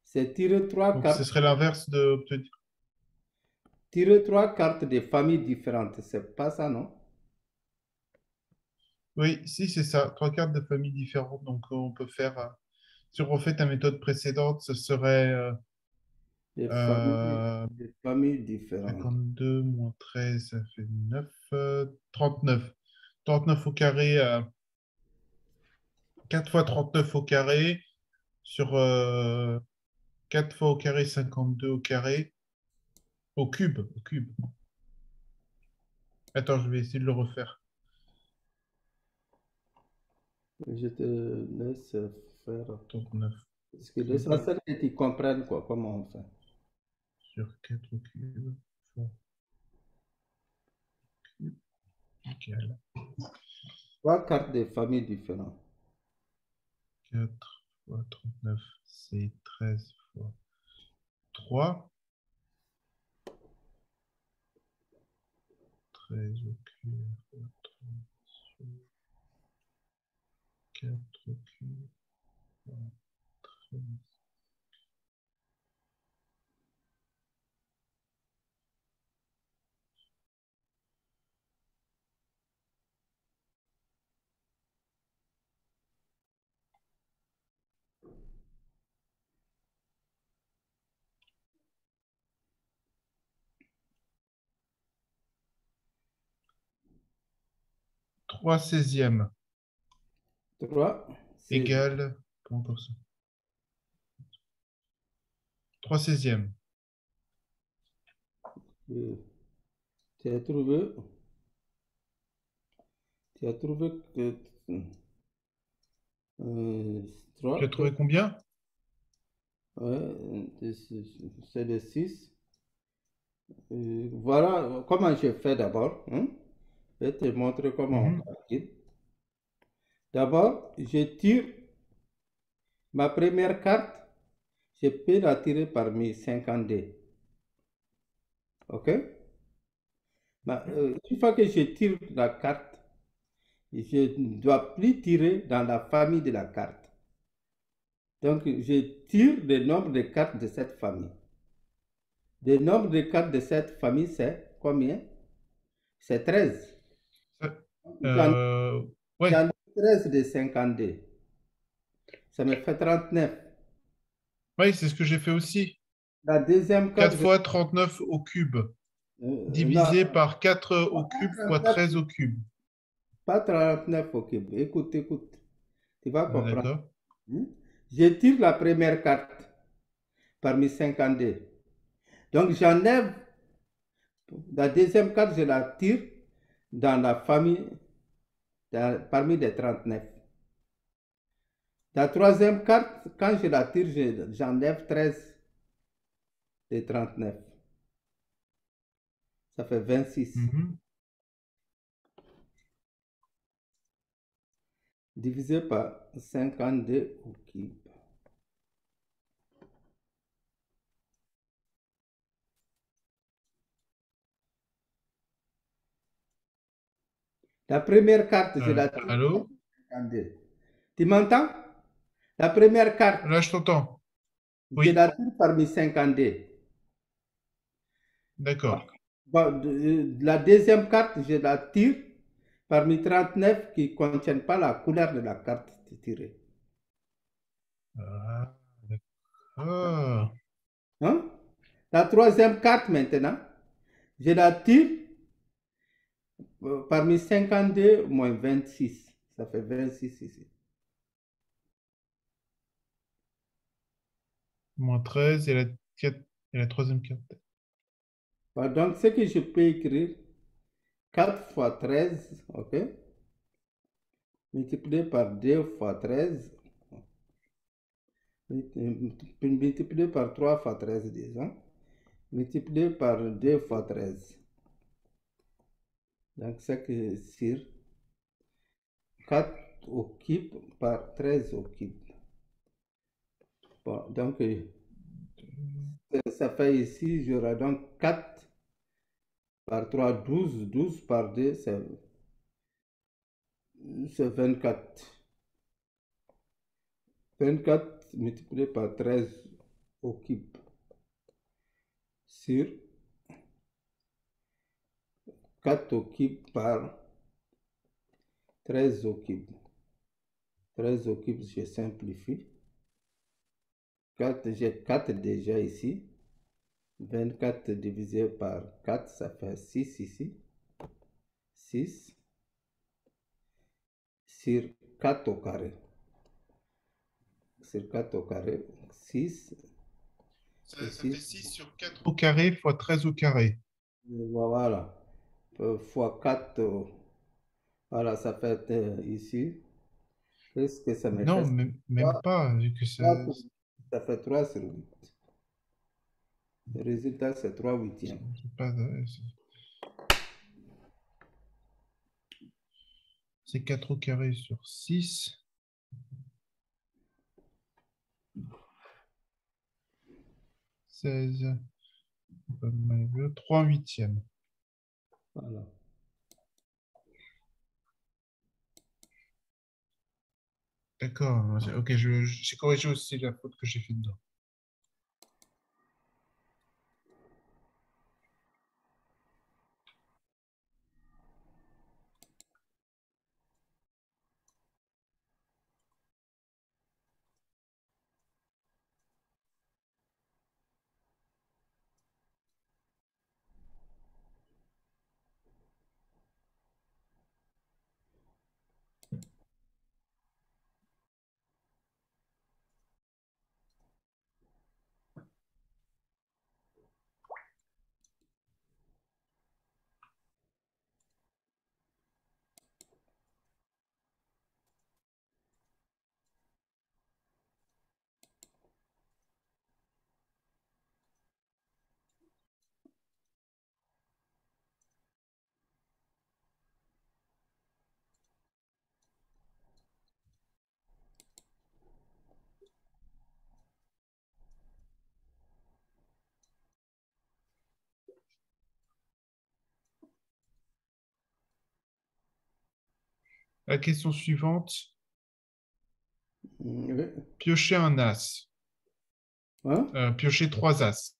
C'est Donc, ce serait l'inverse de obtenir. tirer 3 cartes de familles différentes. C'est pas ça, non? Oui, si, c'est ça. Trois cartes de famille différentes. Donc, on peut faire. Si on refait ta méthode précédente, ce serait euh, Des familles différentes. 52 moins 13, ça fait 9, 39. 39 au carré, 4 fois 39 au carré, sur 4 fois au carré, 52 au carré, au cube, au cube. Attends, je vais essayer de le refaire. Je te laisse faire. 39 Parce que cube l'essentiel, c'est qu'ils comprennent quoi, comment on fait. sur 4 au cube fois cube égale 3 cartes de familles différentes. 4 fois 39, c'est 13 fois 3. 13 au cube fois 3 sur 4 au cube fois 13. 3 seizièmes 3, c'est égale. Pas encore ça. 3 16e. Euh, Tu as trouvé, tu as trouvé que Tu as 3, trouvé combien? ouais, c'est le 6. Voilà comment je fais d'abord, hein. Je vais te montrer comment on Mhm. calcule. D'abord, je tire ma première carte, je peux la tirer parmi 50 dés. OK? Une fois que je tire la carte, je ne dois plus tirer dans la famille de la carte. Donc, je tire le nombre de cartes de cette famille. Le nombre de cartes de cette famille, c'est combien? C'est 13. Ça- J'en euh, ouais, j'en ai 13 de 52. Ça me fait 39. ouais, c'est ce que j'ai fait aussi. La deuxième 4 carte, fois 39 au cube, non, divisé par 4 au pas cube fois 39, 13 au cube. pas 39 au cube. Écoute, écoute. Tu vas comprendre. D'accord. Hein? Je tire la première carte parmi 52. Donc, j'enlève la deuxième carte, je la tire dans la famille, parmi les 39. La troisième carte, quand je la tire, j'enlève 13 des 39. Ça fait 26. Mhm. Divisé par 52 au cube. La première carte, je la tire Allô? 52. Tu m'entends? La première carte, Là, je t'entends. je Oui, la tire parmi 52. d'accord. Bon, la deuxième carte, je la tire parmi 39 qui ne contiennent pas la couleur de la carte tirée. Ah, d'accord. Hein? La troisième carte maintenant, je la tire parmi 52 moins 26. Ça fait 26 ici. Moins 13 et et la troisième carte. Bon, donc, ce que je peux écrire, 4 fois 13, ok, multiplié par 2 fois 13, multiplié par 3 fois 13, disons, multiplié par 2 fois 13. Donc, c'est que sur 4 au cube par 13 au cube. Bon, donc, ça fait ici, j'aurai donc 4 par 3, 12, 12 par 2, c'est 24. 24 multiplié par 13 au cube sur 4 au cube par 13 au cube. 13 au cube, je simplifie. 4, j'ai 4 déjà ici. 24 divisé par 4, ça fait 6 ici. 6 sur 4 au carré. Sur 4 au carré, 6 et Ça fait 6. 6 sur 4 au carré fois 13 au carré. Voilà. Fois 4, voilà, ça fait ici. Qu'est-ce que ça me Non, fait? même 3, pas, vu que 3 sur 8. Ça fait 3 sur 8. Le résultat, c'est 3 huitièmes. c'est 4 au carré sur 6. 16, 3 huitièmes. Voilà. D'accord. Ok, j'ai corrigé aussi la faute que j'ai fait dedans. La question suivante. Oui. Piocher un as. Hein? Piocher 3 as.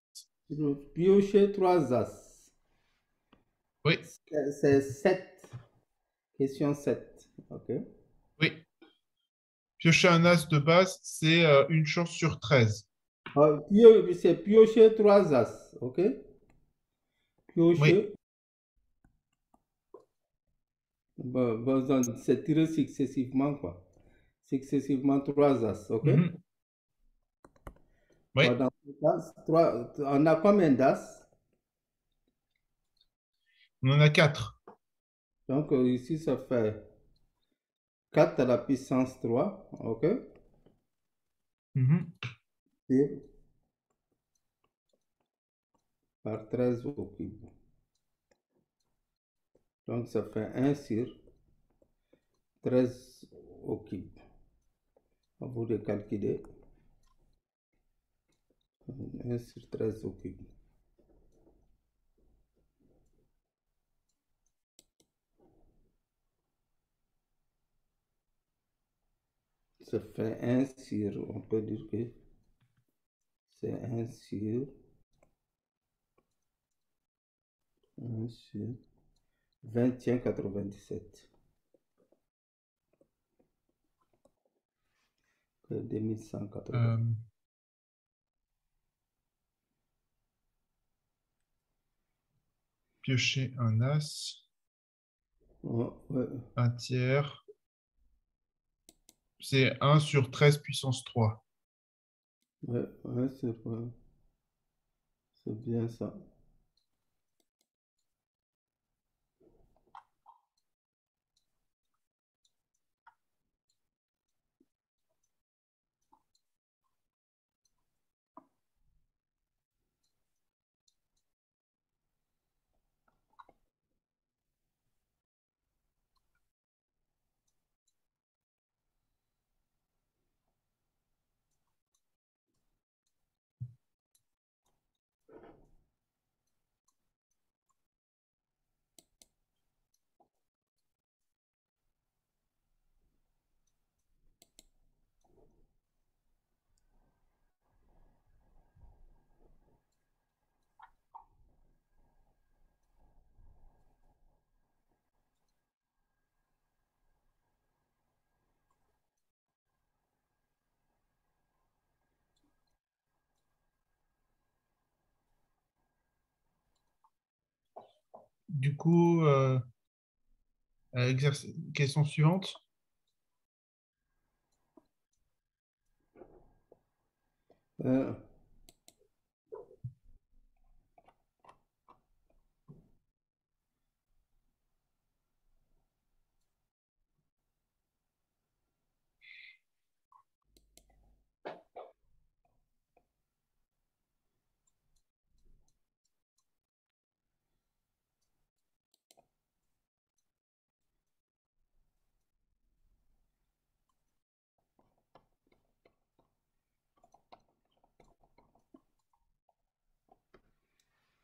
Piocher 3 as. Oui, C'est 7. Question 7. OK. oui. Piocher un as de base, c'est une chance sur 13. C'est piocher 3 as. OK? Oui. Piocher. C'est tirer successivement, quoi. Successivement 3 as. OK? Mhm. Oui. Dans ce cas, on a combien d'as? On en a 4. Donc, ici, ça fait 4 à la puissance 3. OK? Mhm. Et par 13 au cube. Donc, ça fait 1 sur 13 au cube. À vous de calculer. 1 sur 13 au cube. Ça fait 1 sur, on peut dire que c'est 1 sur 21,97. 2180. Piocher un as. Ouais, Un tiers. C'est 1 sur 13 puissance 3. ouais, c'est bien ça. Du coup, question suivante. Euh,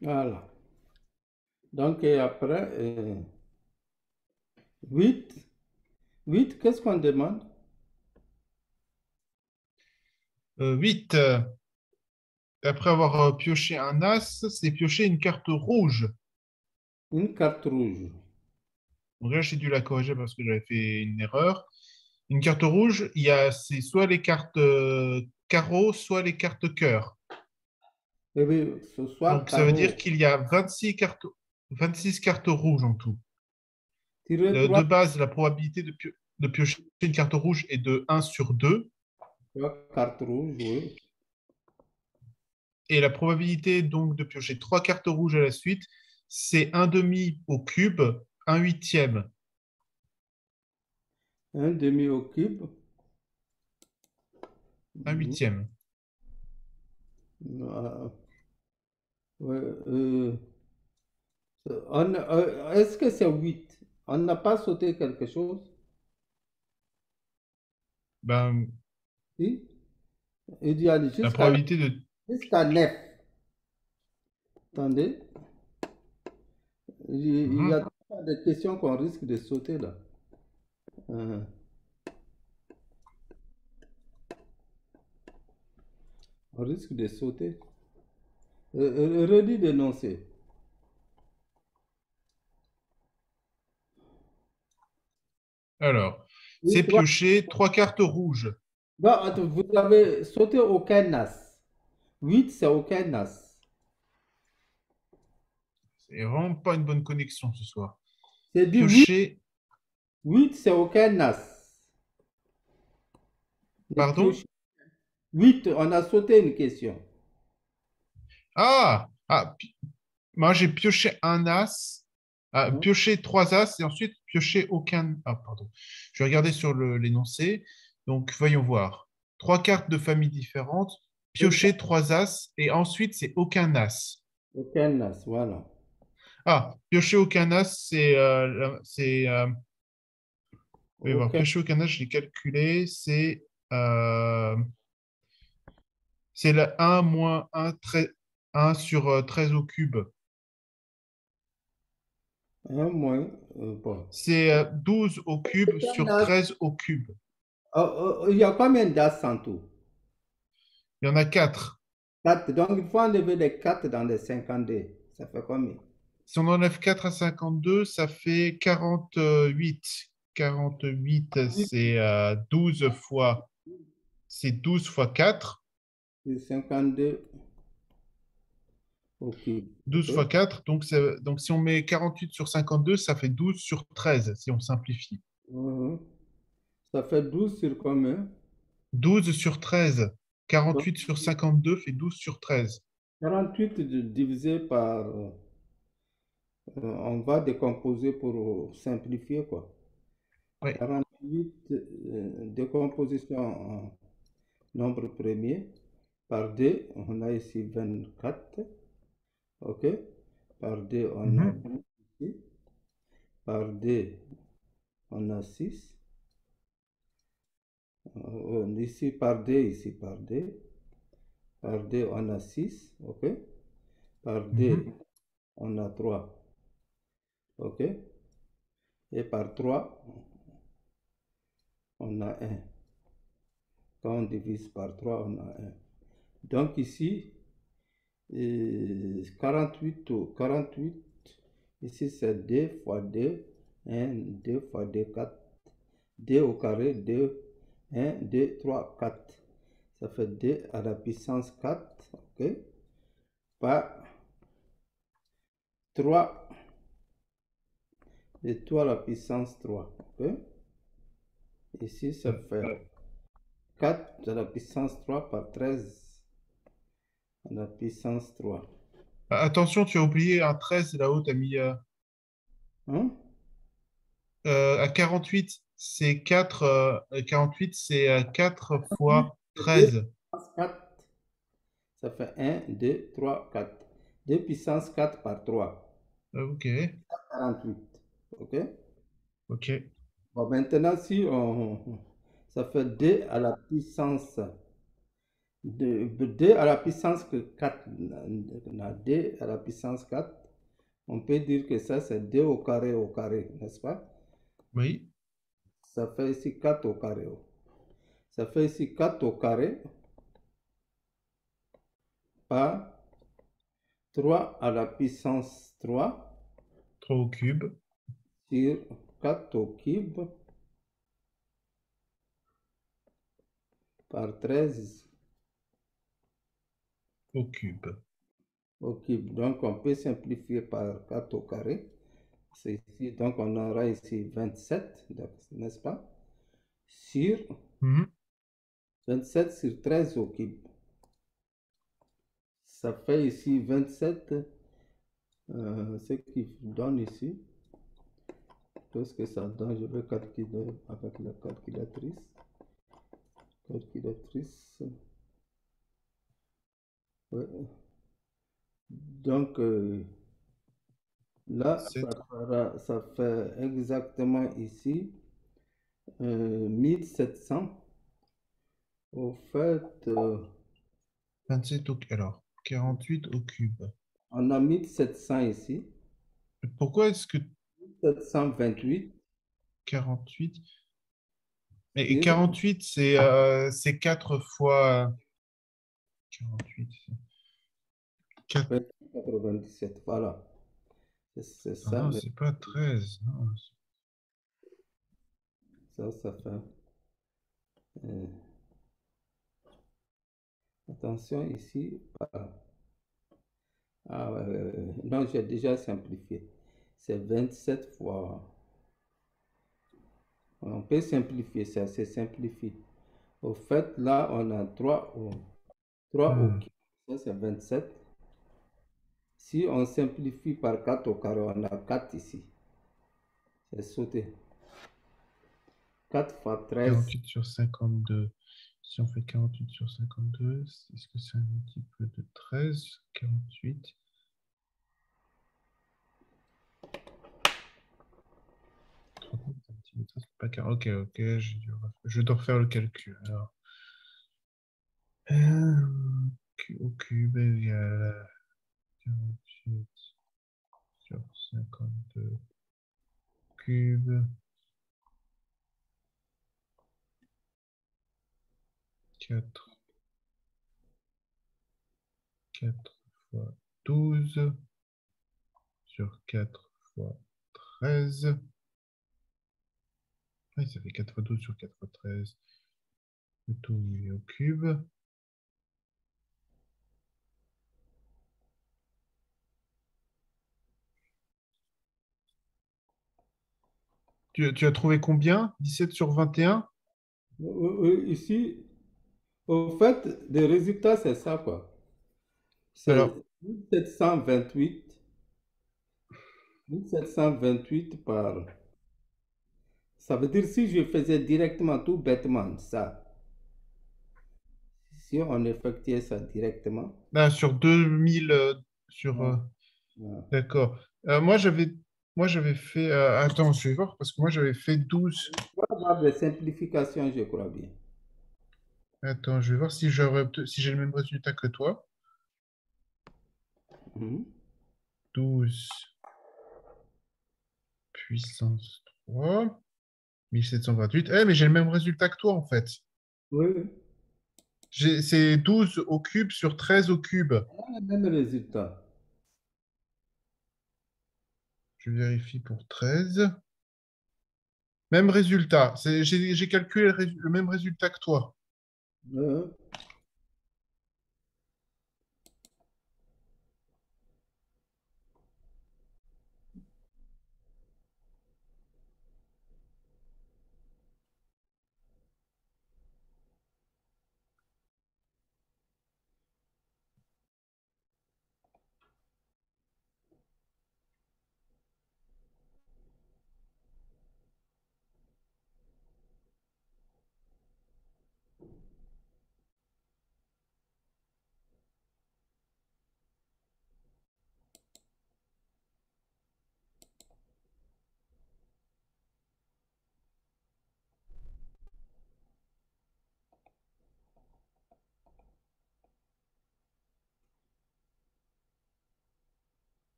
voilà. Donc, et après, 8. 8, qu'est-ce qu'on demande? 8. Après avoir pioché un as, c'est piocher une carte rouge. Une carte rouge. Donc là, j'ai dû la corriger parce que j'avais fait une erreur. Une carte rouge, c'est soit les cartes carreau, soit les cartes cœur. Eh bien, ce soit Donc ça veut carreau. dire qu'il y a 26 cartes rouges en tout. Tirer De 3, base, la probabilité de piocher une carte rouge est de 1 sur 2. cartes rouges, oui. Et la probabilité donc de piocher 3 cartes rouges à la suite, c'est un demi au cube, un huitième. Un demi au cube. Un Mhm. huitième. Ah, ouais, est-ce que c'est 8? On n'a pas sauté quelque chose? Ben, Si? Il dit aller la probabilité de... jusqu'à 9. Attendez, il y Mhm. a des questions qu'on risque de sauter là. Uh-huh. On risque de sauter. Redis d'énoncer. Alors, Oui, c'est piocher 3 cartes rouges. non, attends, vous avez sauté aucun as. 8, c'est aucun as. C'est vraiment pas une bonne connexion ce soir. C'est du 8. Piocher, 8, c'est aucun as. Le pardon? piocher. 8, on a sauté une question. Moi j'ai pioché un as, Hein? pioché 3 as et ensuite pioché aucun. Ah, pardon. Je vais regarder sur l'énoncé. Donc, voyons voir. 3 cartes de famille différentes, C'est ça, piocher 3 as et ensuite c'est aucun as. aucun as, voilà. Piocher aucun as, je vais voir, Aucun. piocher aucun as, je l'ai calculé, euh, c'est le 1 moins 1 sur 13 au cube. Un moins, bon. C'est 12 au cube Aucun sur as. 13 au cube. Il y a combien d'as en tout? Il y en a 4. 4. Donc, il faut enlever les 4 dans les 52. Ça fait combien? Si on enlève 4 à 52, ça fait 48. 48, c'est 12 fois 4. C'est 52. Ok. 12 fois Ok. 4, donc si on met 48 sur 52, ça fait 12 sur 13, si on simplifie. Mhm. Ça fait 12 sur combien? 12 sur 13. Donc, 48 sur 52 fait 12 sur 13. 48 divisé par, on va décomposer pour simplifier, quoi. Oui. 48, décomposition en nombre premier, par 2, on a ici 24, ok? Par 2, on a Mhm, 12 ici, par 2, on a 6, ici par 2, ici par 2, on a 6, ok? Par 2, mhm, on a 3, ok? Et par 3, on a 1. Quand on divise par 3, on a 1. Donc ici, 48, 48, ici c'est 2 fois 2, 1, 2 fois 2, 4, 2 au carré, 2, 1, 2, 3, 4. Ça fait 2 à la puissance 4, ok? Par 3, et 3 à la puissance 3, ok? Ici, ça fait 4 à la puissance 3 par 13 à la puissance 3. Attention, tu as oublié un 13 là-haut, tu as mis Hein? à 48, c'est 4, 48, c'est 4 2 fois 13. puissance 4, ça fait 1, 2, 3, 4. 2 puissance 4 par 3, Ok, 48. OK? ok. Bon, maintenant, si ça fait 2 à la puissance 2 à la puissance 4, 2 à la puissance 4, on peut dire que ça, c'est 2 au carré, n'est-ce pas? Oui. Ça fait ici 4 au carré. Ça fait ici 4 au carré par 3 à la puissance 3 3 au cube, sur 4 au cube par 13 au cube. au cube. Donc, on peut simplifier par 4 au carré. C'est ici, donc on aura ici 27, n'est-ce pas? Sur Mhm. 27 sur 13 au cube. Ça fait ici 27, ce qui donne ici. Qu'est-ce que ça donne? Je vais calculer avec la calculatrice. Calculatrice. Ouais. Donc, là, Sept- ça fait exactement ici 1700. Au fait, 27 alors, 48 au cube. on a 1700 ici, Pourquoi est-ce que 728. 48? Et Sur 48, c'est 4 fois 48. 4... 97, voilà. C'est Ah ça, non, c'est pas 13. Non. ça fait. euh, attention ici. Voilà. Ah ouais, ouais, ouais. Non, j'ai déjà simplifié. C'est 27 fois. On peut simplifier ça, c'est simplifié. Au fait, là, on a 3 au Hmm. cube. Ça, c'est 27. Si on simplifie par 4 au carré, on a 4 ici. C'est sauté. 4 fois 13. 48 sur 52. Si on fait 48 sur 52, est-ce que c'est un multiple de 13? 48. 39 cm, c'est pas 40. Ok, ok, je dois refaire le calcul. Alors, au cube égale 48 sur 52 cube. 4 fois 12 sur 4 fois 13. Oui, ça fait 4 fois 12 sur 4 fois 13. Le tout mis au cube. Tu as trouvé combien? 17 sur 21? Ici, au fait, le résultat, c'est ça, quoi. C'est Alors, 1728 par. Ça veut dire si je faisais directement, tout bêtement, ça. Si on effectuait ça directement. là, sur 2000, sur, Ouais, ouais. d'accord. Moi, j'avais fait, attends, je vais voir, parce que moi, j'avais fait 12. On va avoir des simplifications, je crois bien. Attends, je vais voir si j'ai le même résultat que toi. Mhm. 12 puissance 3, 1728. Eh, mais j'ai le même résultat que toi, en fait. Oui, oui. C'est 12 au cube sur 13 au cube. On a le même résultat. Je vérifie pour 13. Même résultat. J'ai calculé le même résultat que toi. Euh,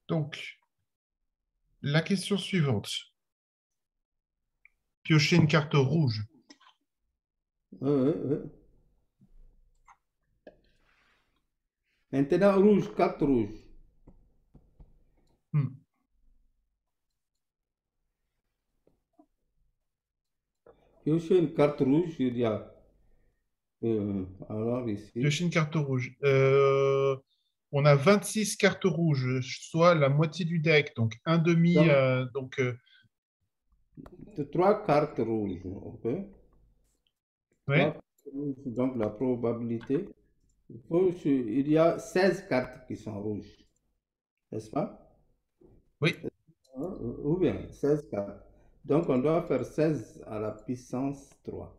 Donc, la question suivante. Piocher une carte rouge. euh. Maintenant, rouge, 4 rouges. Hmm. Piocher une carte rouge, il y a. Alors ici. Piocher une carte rouge. On a 26 cartes rouges, soit la moitié du deck. Donc, un demi. Donc, Donc, 3 cartes rouges. Ok? 3 ouais. cartes rouges, donc la probabilité. Il y a 16 cartes qui sont rouges. N'est-ce pas? Oui. Ou bien 16 cartes. Donc, on doit faire 16 à la puissance 3.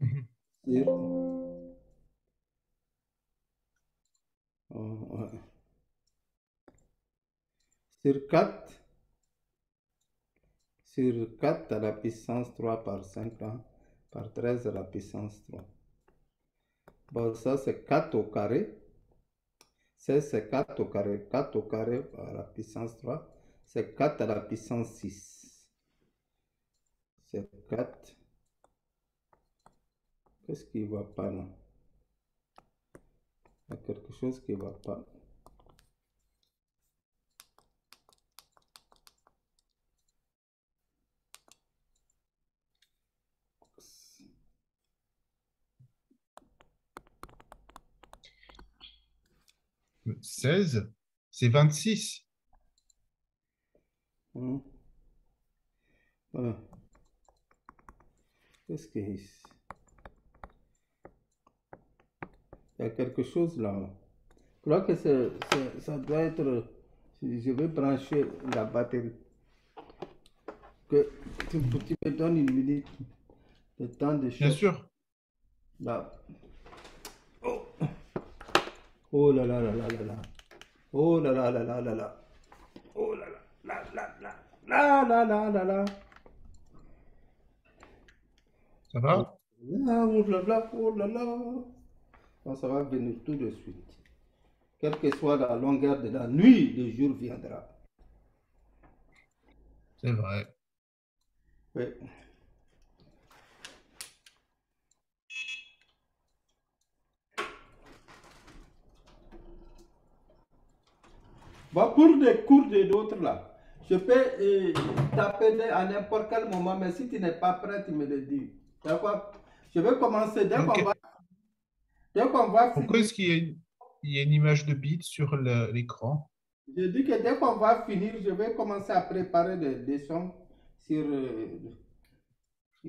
Mhm. Sur, ouais. sur 4, sur 4 à la puissance 3 par 5, hein, par 13 à la puissance 3. Bon, ça c'est 4 au carré. 16 c'est 4 au carré. 4 au carré à la puissance 3, c'est 4 à la puissance 6. C'est 4. Qu'est-ce qui ne va pas là? Il y a quelque chose qui ne va pas. Le 16, c'est 26. Hein? Voilà. Qu'est-ce que c'est? Il y a quelque chose là. Je crois que ça doit être. Je vais brancher la batterie. Que tu me donnes une minute. Le temps de Bien chercher. sûr. Là. Oh. Oh là là là là là là. Oh là là là là là là. Oh là là là là là là là là là. Ça va? Oh là là, oh là là. Bon, ça va venir tout de suite. Quelle que soit la longueur de la nuit, le jour viendra. C'est vrai. Oui. Bon, pour des cours de d'autres là, je peux t'appeler à n'importe quel moment, mais si tu n'es pas prêt, tu me le dis. D'accord? Je vais commencer dès Ok. qu'on va Pourquoi finir. est-ce qu'il y a une image de bite sur l'écran? Je dis que dès qu'on va finir, je vais commencer à préparer des leçons sur,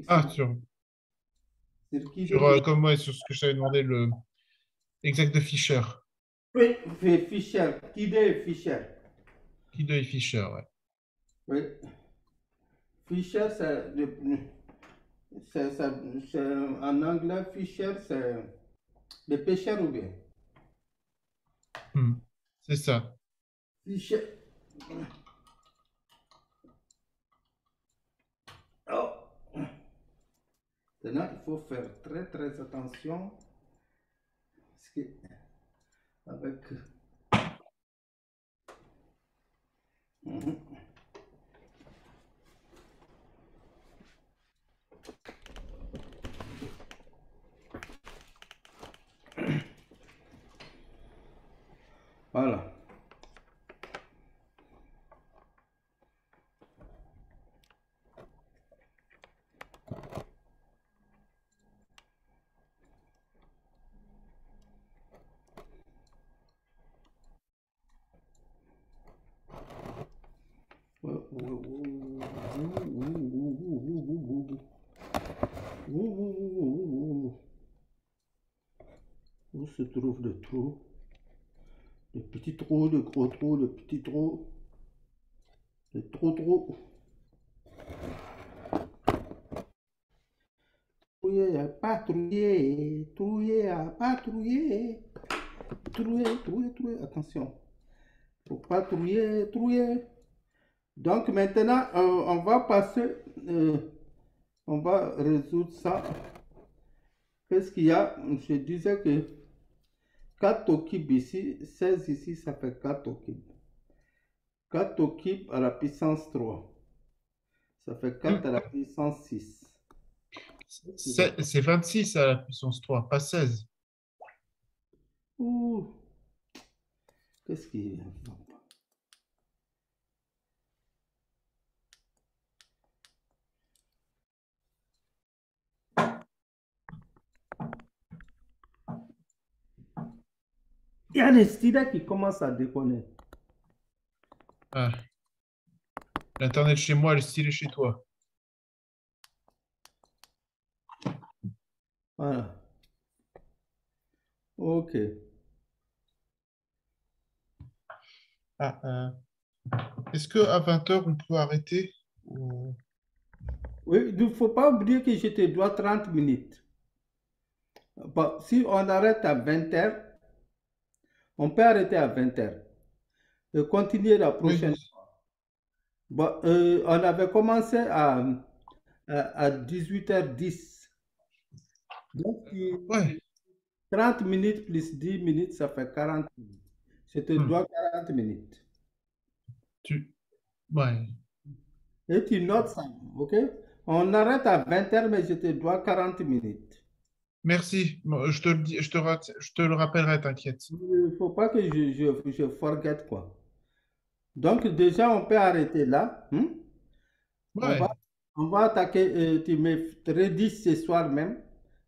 Ah, sur qui comme moi, sur ce que je t'avais demandé, le exact de Fisher. oui, Fischer, Kide Fischer. Guido et Fisher, ouais. Oui. Fischer, en anglais, Fischer, c'est le pêcheur ou bien. C'est ça. Fischer. Oh. Maintenant, il faut faire très très attention. Parce que avec. Voilà. Où se trouve le trou? Le petit trou, le gros trou, le petit trou, le trou. Trouiller, pas trouiller, trouiller, pas trouiller. Trouiller, attention. Faut pas trouiller. Donc maintenant, on va passer, on va résoudre ça. Qu'est-ce qu'il y a? Je disais que 4 au cube ici, 16 ici, ça fait 4 au cube. 4 au cube à la puissance 3. Ça fait 4 à la puissance 6. C'est 26 à la puissance 3, pas 16. Ouh. Qu'est-ce qu'il y a? Il y a des styles qui commencent à déconner. Ah. L'Internet chez moi, le style est chez toi. Voilà. Ok. Est-ce qu'à 20h, on peut arrêter? Oui, il ne faut pas oublier que je te dois 30 minutes. Bon, si on arrête à 20h, on peut arrêter à 20h et continuer la prochaine Oui, fois. Bon, on avait commencé à 18h10. Donc, Ouais. 30 minutes plus 10 minutes, ça fait 40 minutes. Je te Hmm. dois 40 minutes. Ouais. Et tu notes ça, ok? On arrête à 20h, mais je te dois 40 minutes. Merci. Bon, je te le dis, je te le rappellerai, t'inquiète. Il ne faut pas que je forget, quoi. Donc, déjà, on peut arrêter là. On va, Ouais. on va attaquer, tu me rédiges ce soir même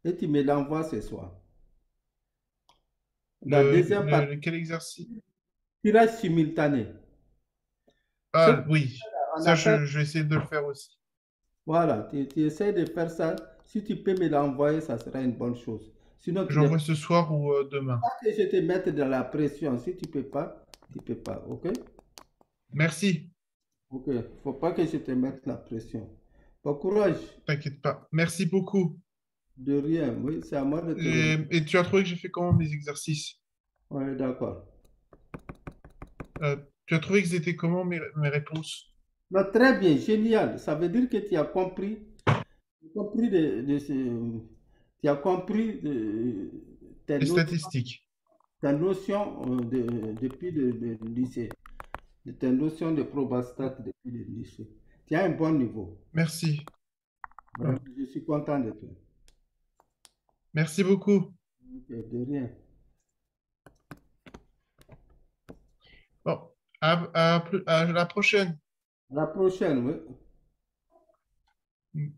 et tu me l'envoies ce soir. La deuxième partie, Quel exercice? tirage simultané. Ce Ah qu'on oui, on ça, appelle, je vais essayer de le faire aussi. voilà, tu essaies de faire ça. Si tu peux me l'envoyer, ça sera une bonne chose. Sinon, tu n'es J'envoie ce soir ou demain. pas que je te mette de la pression. Si tu peux pas, tu peux pas. OK? Merci. OK. Faut pas que je te mette la pression. Bon courage. T'inquiète pas. Merci beaucoup. De rien. Oui, c'est à moi de te remercier. Et tu as trouvé que j'ai fait comment mes exercices? Oui, d'accord. Tu as trouvé que c'était comment mes réponses? Non, très bien, génial. Ça veut dire que tu as compris tes Les notions, statistiques. ta notion depuis le lycée, de tes notions de probastat depuis le lycée. Tu as un bon niveau. Merci. Vraiment, je suis content de toi. Merci beaucoup. Ok, de rien. Bon, à la prochaine. À la prochaine, oui.